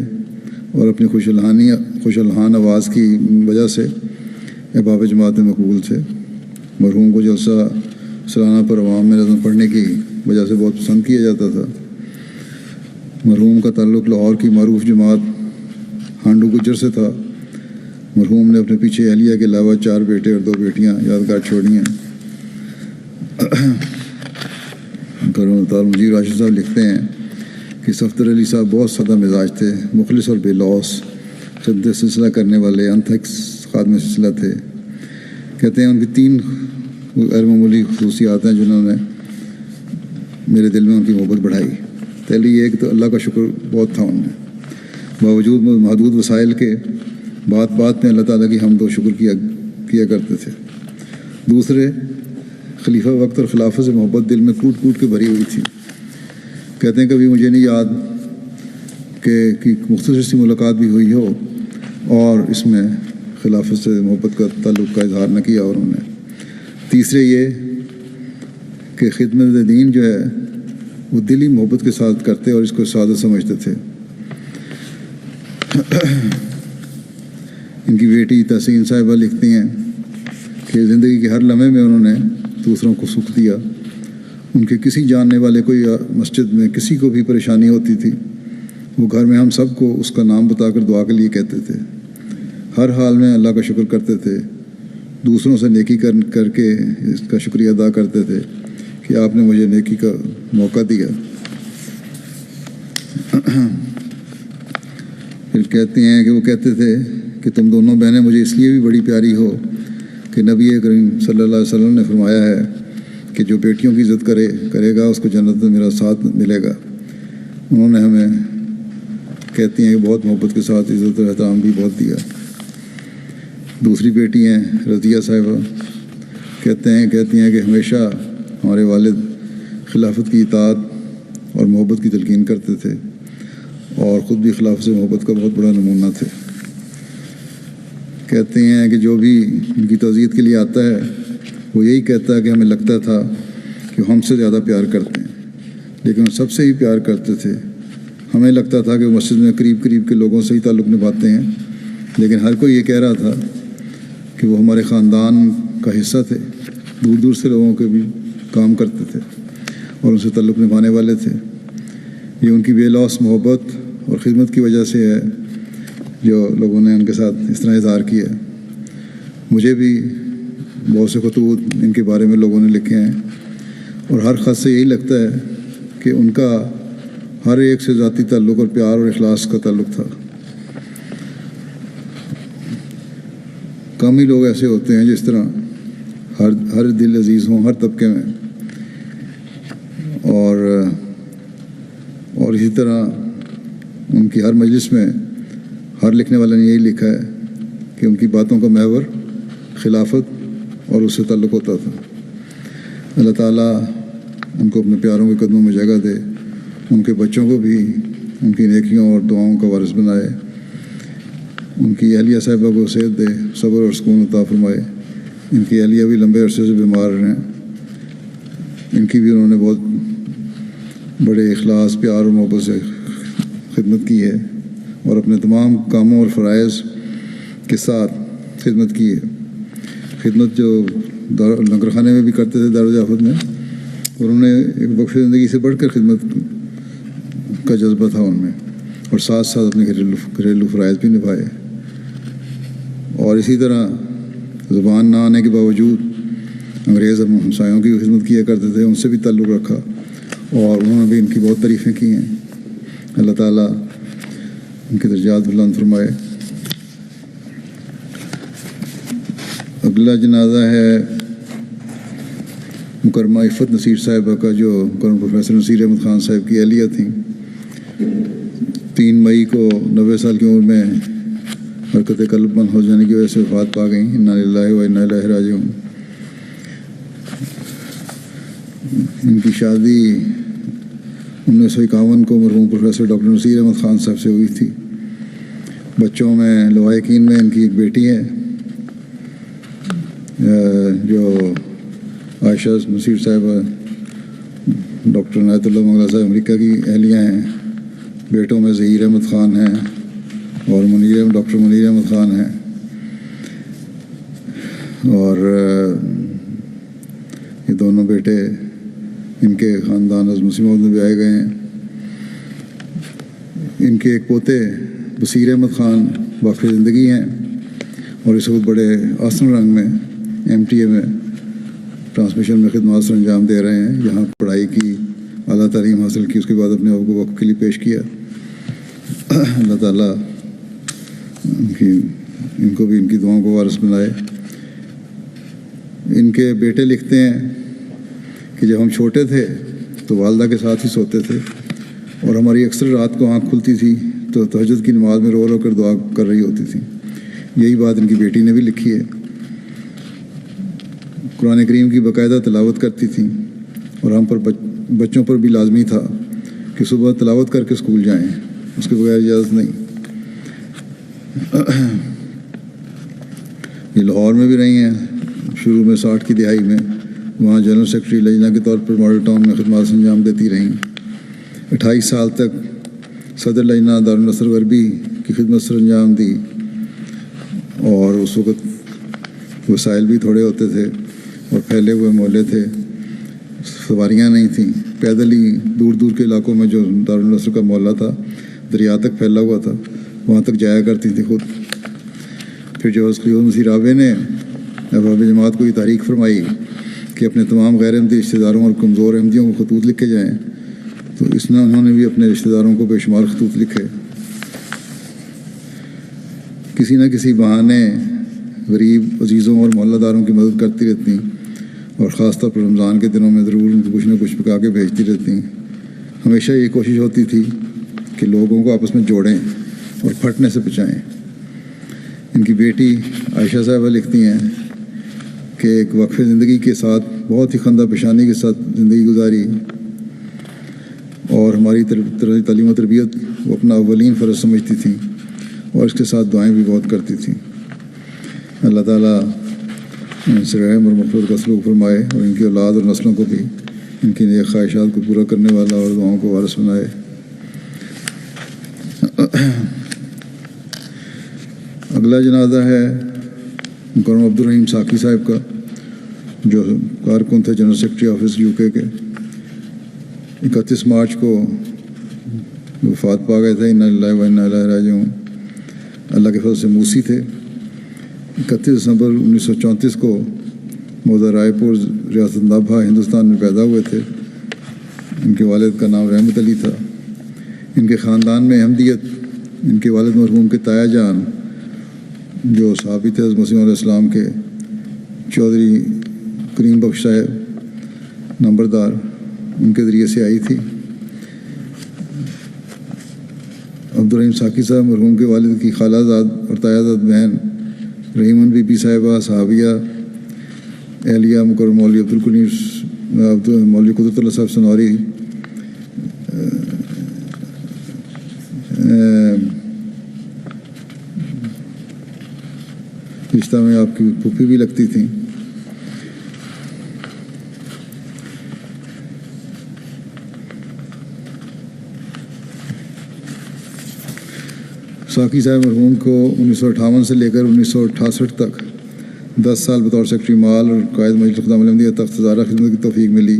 اور اپنی خوش الحان آواز کی وجہ سے احباب جماعت میں مقبول تھے۔ مرحوم کو جلسہ سالانہ پر عوام میں نظم پڑھنے کی وجہ سے بہت پسند کیا جاتا تھا۔ مرحوم کا تعلق لاہور کی معروف جماعت ہانڈو گجر سے تھا۔ مرحوم نے اپنے پیچھے اہلیہ کے علاوہ 4 بیٹے اور 2 بیٹیاں یادگار چھوڑی ہیں۔ مجیر راشد صاحب لکھتے ہیں کہ صفدر علی صاحب بہت سادہ مزاج تھے، مخلص اور بے لوث، خدمت سلسلہ کرنے والے انتھک خادم سلسلہ تھے۔ کہتے ہیں ان کی 3 غیر معمولی خصوصیات ہیں جنہوں نے میرے دل میں ان کی محبت بڑھائی۔ پہلی یہ کہ تو اللہ کا شکر بہت تھا ان میں، باوجود محدود وسائل کے بات بات میں اللہ تعالیٰ کی حمد و شکر کیا کرتے تھے۔ دوسرے، خلیفہ وقت اور خلافت سے محبت دل میں کوٹ کوٹ کے بھری ہوئی تھی۔ کہتے ہیں کبھی مجھے نہیں یاد کہ مختصر سی ملاقات بھی ہوئی ہو اور اس میں خلافت سے محبت کا تعلق کا اظہار نہ کیا انہوں نے۔ تیسرے یہ کہ خدمت دین جو ہے وہ دلی محبت کے ساتھ کرتے اور اس کو سعادت سمجھتے تھے۔ ان کی بیٹی تحسین صاحبہ لکھتی ہیں کہ زندگی کے ہر لمحے میں انہوں نے دوسروں کو سکھ دیا۔ ان کے کسی جاننے والے کو یا مسجد میں کسی کو بھی پریشانی ہوتی تھی، وہ گھر میں ہم سب کو اس کا نام بتا کر دعا کے لیے کہتے تھے۔ ہر حال میں اللہ کا شکر کرتے تھے، دوسروں سے نیکی کر کے اس کا شکریہ ادا کرتے تھے کہ آپ نے مجھے نیکی کا موقع دیا۔ پھر کہتے ہیں کہ وہ کہتے تھے کہ تم دونوں بہنیں مجھے اس لیے بھی بڑی پیاری ہو کہ نبی کریم صلی اللہ علیہ وسلم نے فرمایا ہے کہ جو بیٹیوں کی عزت کرے گا اس کو جنت میں میرا ساتھ ملے گا۔ انہوں نے ہمیں کہتی ہیں کہ بہت محبت کے ساتھ عزت اور احترام بھی بہت دیا۔ دوسری بیٹی ہیں رضیہ صاحبہ، کہتی ہیں کہ ہمیشہ ہمارے والد خلافت کی اطاعت اور محبت کی تلقین کرتے تھے اور خود بھی خلافت سے محبت کا بہت بڑا نمونہ تھے۔ کہتے ہیں کہ جو بھی ان کی تعزیت کے لیے آتا ہے وہ یہی کہتا ہے کہ ہمیں لگتا تھا کہ وہ ہم سے زیادہ پیار کرتے ہیں، لیکن وہ سب سے ہی پیار کرتے تھے۔ ہمیں لگتا تھا کہ وہ مسجد میں قریب کے لوگوں سے ہی تعلق نبھاتے ہیں، لیکن ہر کوئی یہ کہہ رہا تھا کہ وہ ہمارے خاندان کا حصہ تھے، دور سے لوگوں کے بھی کام کرتے تھے اور ان سے تعلق نبھانے والے تھے۔ یہ ان کی بے لوث محبت اور خدمت کی وجہ سے ہے جو لوگوں نے ان کے ساتھ اس طرح اظہار کیا۔ مجھے بھی بہت سے خطوط ان کے بارے میں لوگوں نے لکھے ہیں اور ہر خط سے یہی لگتا ہے کہ ان کا ہر ایک سے ذاتی تعلق اور پیار اور اخلاص کا تعلق تھا۔ کم ہی لوگ ایسے ہوتے ہیں جس طرح ہر دل عزیز ہوں ہر طبقے میں، اور اسی طرح ان کی ہر مجلس میں ہر لکھنے والے نے یہی لکھا ہے کہ ان کی باتوں کا محور خلافت اور اس سے تعلق ہوتا تھا۔ اللہ تعالیٰ ان کو اپنے پیاروں کے قدموں میں جگہ دے، ان کے بچوں کو بھی ان کی نیکیوں اور دعاؤں کا وارث بنائے، ان کی اہلیہ صاحبہ کو صحت دے، صبر اور سکون عطا فرمائے۔ ان کی اہلیہ بھی لمبے عرصے سے بیمار ہیں، ان کی بھی انہوں نے بہت بڑے اخلاص، پیار اور محبت سے خدمت کی ہے اور اپنے تمام کاموں اور فرائض کے ساتھ خدمت کی ہے۔ خدمت جو لنگر خانے میں بھی کرتے تھے دارالضیافت میں، اور انہوں نے ایک بخش زندگی سے بڑھ کر خدمت کا جذبہ تھا ان میں، اور ساتھ ساتھ اپنے گھریلو فرائض بھی نبھائے۔ اور اسی طرح زبان نہ آنے کے باوجود انگریز ہمسایوں کی خدمت کیا کرتے تھے، ان سے بھی تعلق رکھا اور انہوں نے بھی ان کی بہت تعریفیں کی ہیں۔ اللہ تعالیٰ ان کے درجات بلند فرمائے۔ اگلا جنازہ ہے مکرمہ عفت نصیر صاحبہ کا جو مکرم پروفیسر نصیر احمد خان صاحب کی اہلیہ تھیں، 3 مئی کو 90 سال کی عمر میں حرکت قلب بند ہو جانے کی وجہ سے وفات پا گئیں۔ انا للہ و انا الیہ راجعون۔ ان کی شادی 1951 کو مرحوم پروفیسر ڈاکٹر نصیر احمد خان صاحب سے ہوئی تھی۔ بچوں میں لوائقین میں ان کی ایک بیٹی ہے جو عائشہ نصیر صاحبہ، ڈاکٹر عنایت اللہ منگلہ صاحب امریکہ کی اہلیہ ہیں۔ بیٹوں میں ظہیر احمد خان ہیں اور ڈاکٹر منیر احمد خان ہیں، اور یہ دونوں بیٹے ان کے خاندان از مسیح محمد میں بھی آئے گئے ہیں۔ ان کے ایک پوتے بصیر احمد خان واقف زندگی ہیں اور اس وقت بڑے آسن رنگ میں MTA میں ٹرانسمیشن میں خدمات سر انجام دے رہے ہیں۔ یہاں پڑھائی کی، اعلیٰ تعلیم حاصل کی، اس کے بعد اپنے آپ کو وقف کے لیے پیش کیا۔ اللہ تعالیٰ ان کو بھی ان کی دعاؤں کو وارث بنائے۔ ان کے بیٹے لکھتے ہیں کہ جب ہم چھوٹے تھے تو والدہ کے ساتھ ہی سوتے تھے، اور ہماری اکثر رات کو آنکھ کھلتی تھی تو تہجد کی نماز میں رو رو کر دعا کر رہی ہوتی تھی۔ یہی بات ان کی بیٹی نے بھی لکھی ہے۔ قرآن کریم کی باقاعدہ تلاوت کرتی تھیں، اور ہم پر بچوں پر بھی لازمی تھا کہ صبح تلاوت کر کے اسکول جائیں، اس کے بغیر اجازت نہیں۔ یہ لاہور میں بھی رہی ہیں شروع میں 60 کی دہائی میں، وہاں جنرل سیکرٹری لجنہ کے طور پر ماڈل ٹاؤن میں خدمات انجام دیتی رہیں۔ 28 سال تک صدر لجنہ دارالنصر غربی کی خدمت سر انجام دی، اور اس وقت وسائل بھی تھوڑے ہوتے تھے اور پھیلے ہوئے محلے تھے، سواریاں نہیں تھیں، پیدل ہی دور دور کے علاقوں میں جو دارالنصر کا محلہ تھا دریا تک پھیلا ہوا تھا، وہاں تک جایا کرتی تھی خود۔ پھر جو خلیفہ مسیح رابع نے احباب جماعت کو یہ تحریک فرمائی کہ اپنے تمام غیر احمدی رشتہ داروں اور کمزور احمدیوں کو خطوط لکھے جائیں، تو اس میں انہوں نے بھی اپنے رشتہ داروں کو بے شمار خطوط لکھے۔ کسی نہ کسی بہانے غریب عزیزوں اور محلہ داروں کی مدد کرتی رہتی، اور خاص طور پر رمضان کے دنوں میں ضرور ان کو کچھ نہ کچھ پکا کے بھیجتی رہتی۔ ہمیشہ یہ کوشش ہوتی تھی کہ لوگوں کو آپس میں جوڑیں اور پھٹنے سے بچائیں۔ ان کی بیٹی عائشہ صاحبہ لکھتی ہیں کہ ایک وقف زندگی کے ساتھ بہت ہی خندہ پیشانی کے ساتھ زندگی گزاری، اور ہماری تعلیم و تربیت وہ اپنا اولین فرض سمجھتی تھیں، اور اس کے ساتھ دعائیں بھی بہت کرتی تھیں۔ اللہ تعالیٰ ان سے رحم اور مغفرت کا سلوک فرمائے، اور ان کی اولاد اور نسلوں کو بھی ان کی نیک خواہشات کو پورا کرنے والا اور دعاؤں کو وارث بنائے۔ اگلا جنازہ ہے مکرم عبدالرحیم ساقی صاحب کا، جو کارکن تھے جنرل سیکرٹری آفس UK کے۔ 31 مارچ کو وفات پا گئے تھے۔ انا للہ و انا الیہ راجعون۔ اللہ کے فضل سے موسی تھے۔ 31 دسمبر 1934 کو موضع رائے پور ریاست نابھا ہندوستان میں پیدا ہوئے تھے۔ ان کے والد کا نام رحمت علی تھا۔ ان کے خاندان میں احمدیت، ان کے والد مرحوم کے تایا جان جو صحابی تھے حضرت مسیح علیہ السلام کے، چودھری کریم بخش صاحب نمبردار، ان کے ذریعے سے آئی تھی۔ عبدالرحیم ساقی صاحب مرحوم کے والد کی خالہ زاد اور تایا زاد بہن رحیمن بی بی صاحبہ صحابیہ اہلیہ مکرم مولوی مولوی قدرت اللہ صاحب سنوری، رشتہ میں آپ کی پھوپھی بھی لگتی تھیں۔ ساقی صاحب مرحوم کو 1958 سے لے کر 1968 تک 10 سال بطور سیکرٹری مال اور قائد مجلس خدام احمدیہ تخت ہزارہ خدمت کی توفیق ملی۔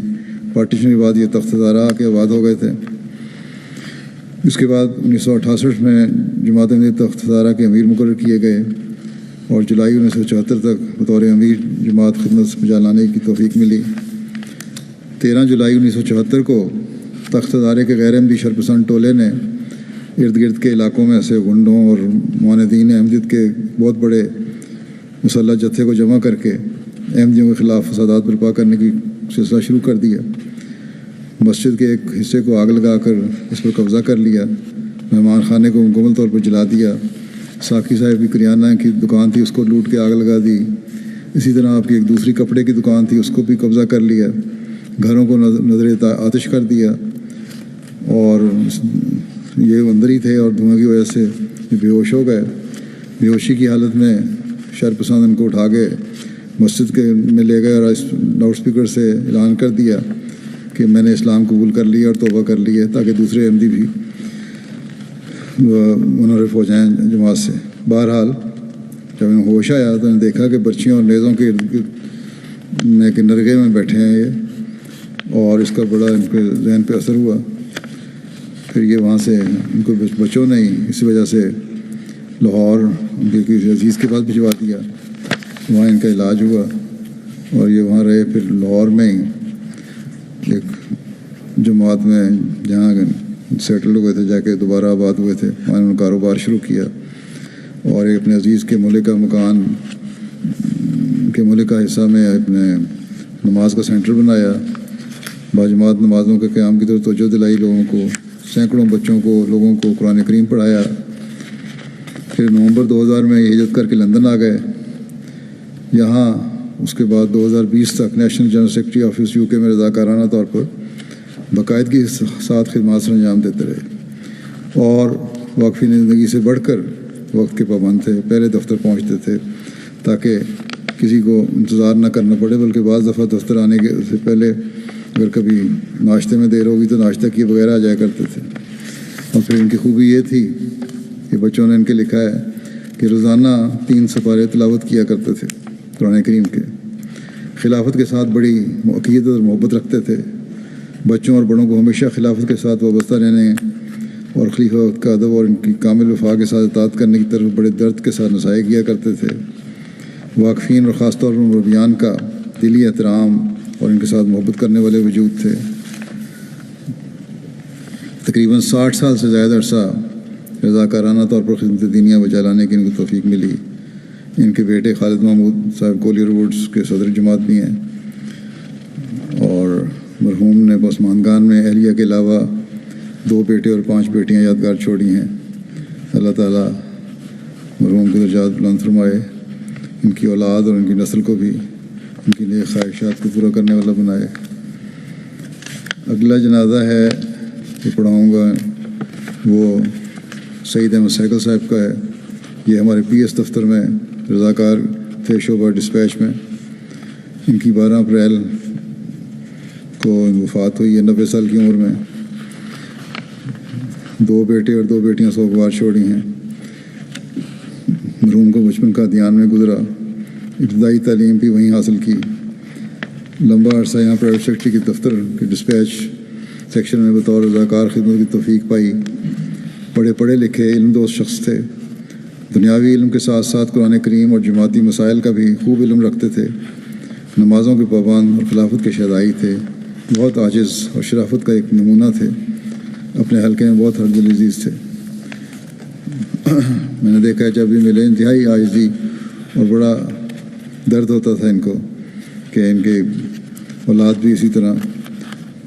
پارٹیشن کے بعد یہ تخت ہزارہ کے آباد ہو گئے تھے۔ اس کے بعد 1968 میں جماعت احمدیہ تخت ہزارہ کے امیر مقرر کیے گئے، اور جولائی 1974 تک بطور امیر جماعت خدمت بجا لانے کی توفیق ملی۔ 13 جولائی 1974 کو تخت ہزارے کے غیر احمدی شرپسند ٹولے نے ارد گرد کے علاقوں میں ایسے گنڈوں اور معاندین احمدیت کے بہت بڑے مسلح جتھے کو جمع کر کے احمدیوں کے خلاف فسادات برپا کرنے کی سلسلہ شروع کر دیا. مسجد کے ایک حصے کو آگ لگا کر اس پر قبضہ کر لیا. مہمان خانے کو مکمل طور پر جلا دیا. ساقی صاحب کی کریانہ کی دکان تھی، اس کو لوٹ کے آگ لگا دی. اسی طرح آپ کی ایک دوسری کپڑے کی دکان تھی، اس کو بھی قبضہ کر لیا. گھروں کو نظر آتش کر دیا. اور یہ اندر ہی تھے اور دھوئیں کی وجہ سے بے ہوش ہو گئے. بے ہوشی کی حالت میں شر پسند ان کو اٹھا کے مسجد کے میں لے گئے اور لاؤڈ اسپیکر سے اعلان کر دیا کہ میں نے اسلام قبول کر لیا اور توبہ کر لی ہے، تاکہ دوسرے احمدی بھی منحرف ہو جائیں جماعت سے. بہرحال جب انہیں ہوش آیا تو انہیں دیکھا کہ برچیوں اور نیزوں کے ارد گرد میں کہ نرگے میں بیٹھے ہیں یہ، اور اس کا بڑا ان کے ذہن پہ اثر ہوا. پھر یہ وہاں سے ان کو بچوں نہیں، اسی وجہ سے لاہور ان کے کسی عزیز کے پاس بھجوا دیا. وہاں ان کا علاج ہوا اور یہ وہاں رہے. پھر لاہور میں ہی ایک جماعت میں جہاں سیٹل ہوئے تھے، جا کے دوبارہ آباد ہوئے تھے، وہاں انہوں نے کاروبار شروع کیا اور ایک اپنے عزیز کے ملک کا مکان کے ملک کا حصہ میں اپنے نماز کا سینٹر بنایا. باجماعت نمازوں کے قیام کی طرف توجہ دلائی لوگوں کو. سینکڑوں بچوں کو، لوگوں کو قرآن کریم پڑھایا. پھر نومبر 2000 میں یہ ہجرت کر کے لندن آ گئے. یہاں اس کے بعد 2020 تک national general secretary office UK میں رضاکارانہ طور پر باقاعدگی کے ساتھ خدمات سر انجام دیتے رہے اور وقفی زندگی سے بڑھ کر وقت کے پابند تھے. پہلے دفتر پہنچتے تھے تاکہ کسی کو انتظار نہ کرنا پڑے، بلکہ بعض دفعہ دفتر آنے کے سے پہلے اگر کبھی ناشتے میں دیر ہوگی تو ناشتہ کیے بغیر آ جایا کرتے تھے. اور پھر ان کی خوبی یہ تھی کہ بچوں نے ان کے لکھا ہے کہ روزانہ 3 سپارے تلاوت کیا کرتے تھے قرآن کریم کے. خلافت کے ساتھ بڑی عقیدت اور محبت رکھتے تھے. بچوں اور بڑوں کو ہمیشہ خلافت کے ساتھ وابستہ رہنے اور خلیفہ کا ادب اور ان کی کامل وفا کے ساتھ اطاعت کرنے کی طرف بڑے درد کے ساتھ نصائح کیا کرتے تھے. واقفین اور خاص طور پر مربیان کا دلی احترام اور ان کے ساتھ محبت کرنے والے وجود تھے. تقریباً 60 سال سے زیادہ عرصہ رضاکارانہ طور پر خدمت دینیہ بجا لانے کی ان کو توفیق ملی. ان کے بیٹے خالد محمود صاحب کولیئر ووڈز کے صدر جماعت بھی ہیں اور مرحوم نے عثمان میں اہلیہ کے علاوہ 2 بیٹے اور 5 بیٹیاں یادگار چھوڑی ہیں. اللہ تعالیٰ مرحوم کے درجات بلند فرمائے، ان کی اولاد اور ان کی نسل کو بھی ان کی نیک خواہشات کو پورا کرنے والا بنائے. اگلا جنازہ ہے جو پڑھاؤں گا وہ سعید احمد سیکل صاحب کا ہے. یہ ہمارے PS دفتر میں رضاکار تھے شعبہ ڈسپیچ میں. ان کی 12 اپریل کو وفات ہوئی ہے 90 سال کی عمر میں. 2 بیٹے اور 2 بیٹیاں سوگوار چھوڑی ہیں. مرحوم کو بچپن کا دھیان میں گزرا. ابتدائی تعلیم بھی وہیں حاصل کی. لمبا عرصہ یہاں پرائیویٹ سیکرٹری کے دفتر کے ڈسپیچ سیکشن میں بطور رضاکار خدمت کی توفیق پائی. بڑے پڑھے لکھے علم دوست شخص تھے. دنیاوی علم کے ساتھ ساتھ قرآن کریم اور جماعتی مسائل کا بھی خوب علم رکھتے تھے. نمازوں کے پابند اور خلافت کے شہدائی تھے. بہت عاجز اور شرافت کا ایک نمونہ تھے. اپنے حلقے میں بہت ہر دل عزیز تھے. میں نے دیکھا ہے جب بھی ملے انتہائی عاجزی اور بڑا درد ہوتا تھا ان کو کہ ان کے اولاد بھی اسی طرح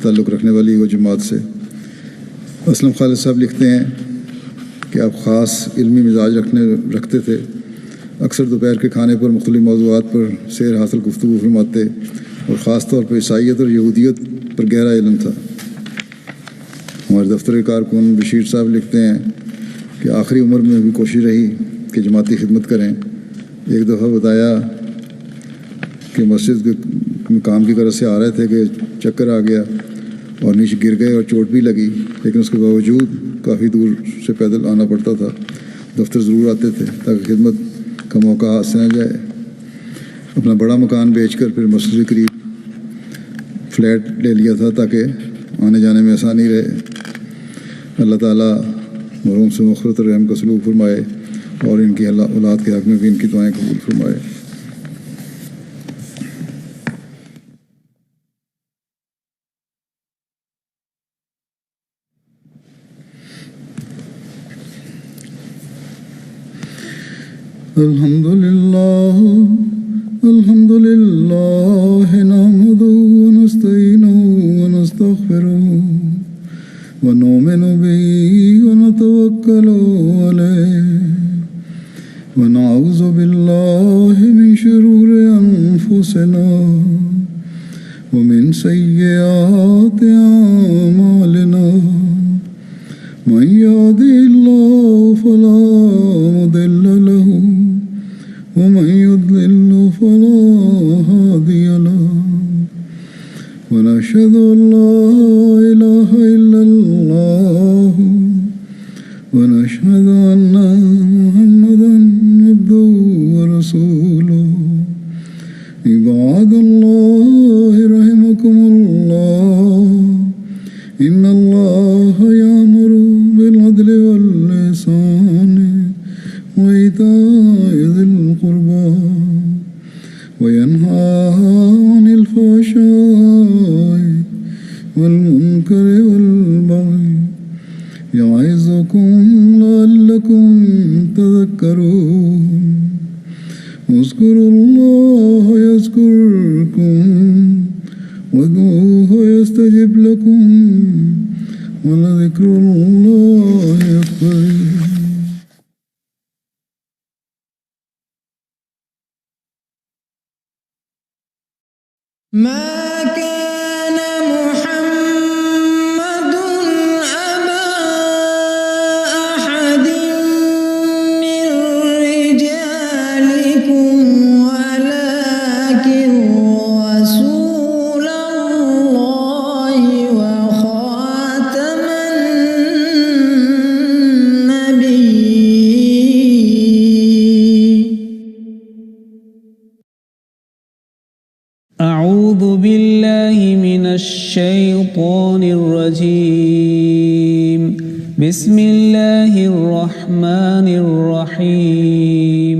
تعلق رکھنے والی وہ جماعت سے. اسلم خالد صاحب لکھتے ہیں کہ آپ خاص علمی مزاج رکھتے تھے. اکثر دوپہر کے کھانے پر مختلف موضوعات پر سیر حاصل گفتگو فرماتے اور خاص طور پر عیسائیت اور یہودیت پر گہرا علم تھا. ہمارے دفتر کے کارکن بشیر صاحب لکھتے ہیں کہ آخری عمر میں بھی کوشش رہی کہ جماعتی خدمت کریں. ایک دفعہ بتایا کہ مسجد کے کام کی غرض سے آ رہے تھے کہ چکر آ گیا اور نیچے گر گئے اور چوٹ بھی لگی، لیکن اس کے باوجود کافی دور سے پیدل آنا پڑتا تھا. دفتر ضرور آتے تھے تاکہ خدمت کا موقع ہاتھ سے نہ جائے. اپنا بڑا مکان بیچ کر پھر مسجد کے قریب فلیٹ لے لیا تھا تاکہ آنے جانے میں آسانی رہے. اللہ تعالیٰ مرحوم سے مغفرت اور رحم کا سلوک فرمائے اور ان کی اولاد کے حق میں بھی ان کی دعائیں قبول فرمائے. الحمد للہ نحمده ونستعینه ونعوذ بالله من شرور أنفسنا ومن سيئات أعمالنا من يهده الله فلا مضل له ومن يضلل فلا هادي له ونشهد أن لا إله إلا الله ونشهد أن محمدا عبده ورسوله عباد الله رحمكم الله إن الله يأمر بالعدل والإحسان وإيتاء ذي القربى وينهى عن الفحشاء والمنكر والبغي يعظكم لعلكم تذكرون اذكروا الله يذكركم وادعوه يستجب لكم ولذكر الله أكبر. ما كان محمد أبا أحد من رجالكم ولكن رسول الله وخاتم النبيين. أعوذ بالله من الشيطان الرجيم. بسم الله الرحمن الرحيم.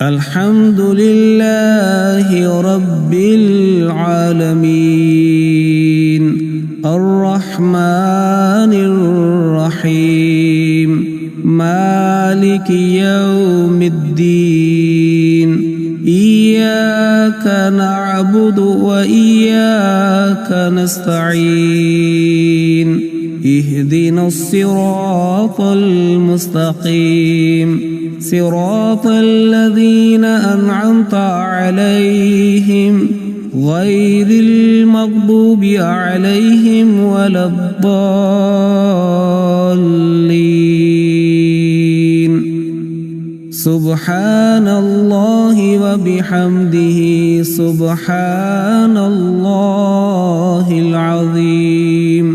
الحمد لله رب العالمين الرحمن الرحيم مالك يوم الدين إياك نعبد وإياك نستعين اهدنا الصراط المستقيم صراط الذين أنعمت عليهم غير المغضوب عليهم ولا الضالين. سبحان الله وبحمده سبحان الله العظيم.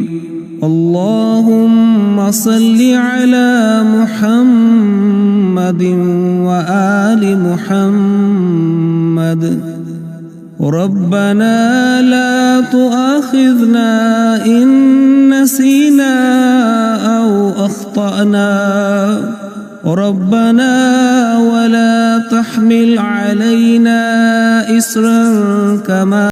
اللهم صل على محمد وآل محمد. ربنا لا تؤاخذنا إن نسينا أو أخطأنا ربنا ولا تحمل علينا إصرا كما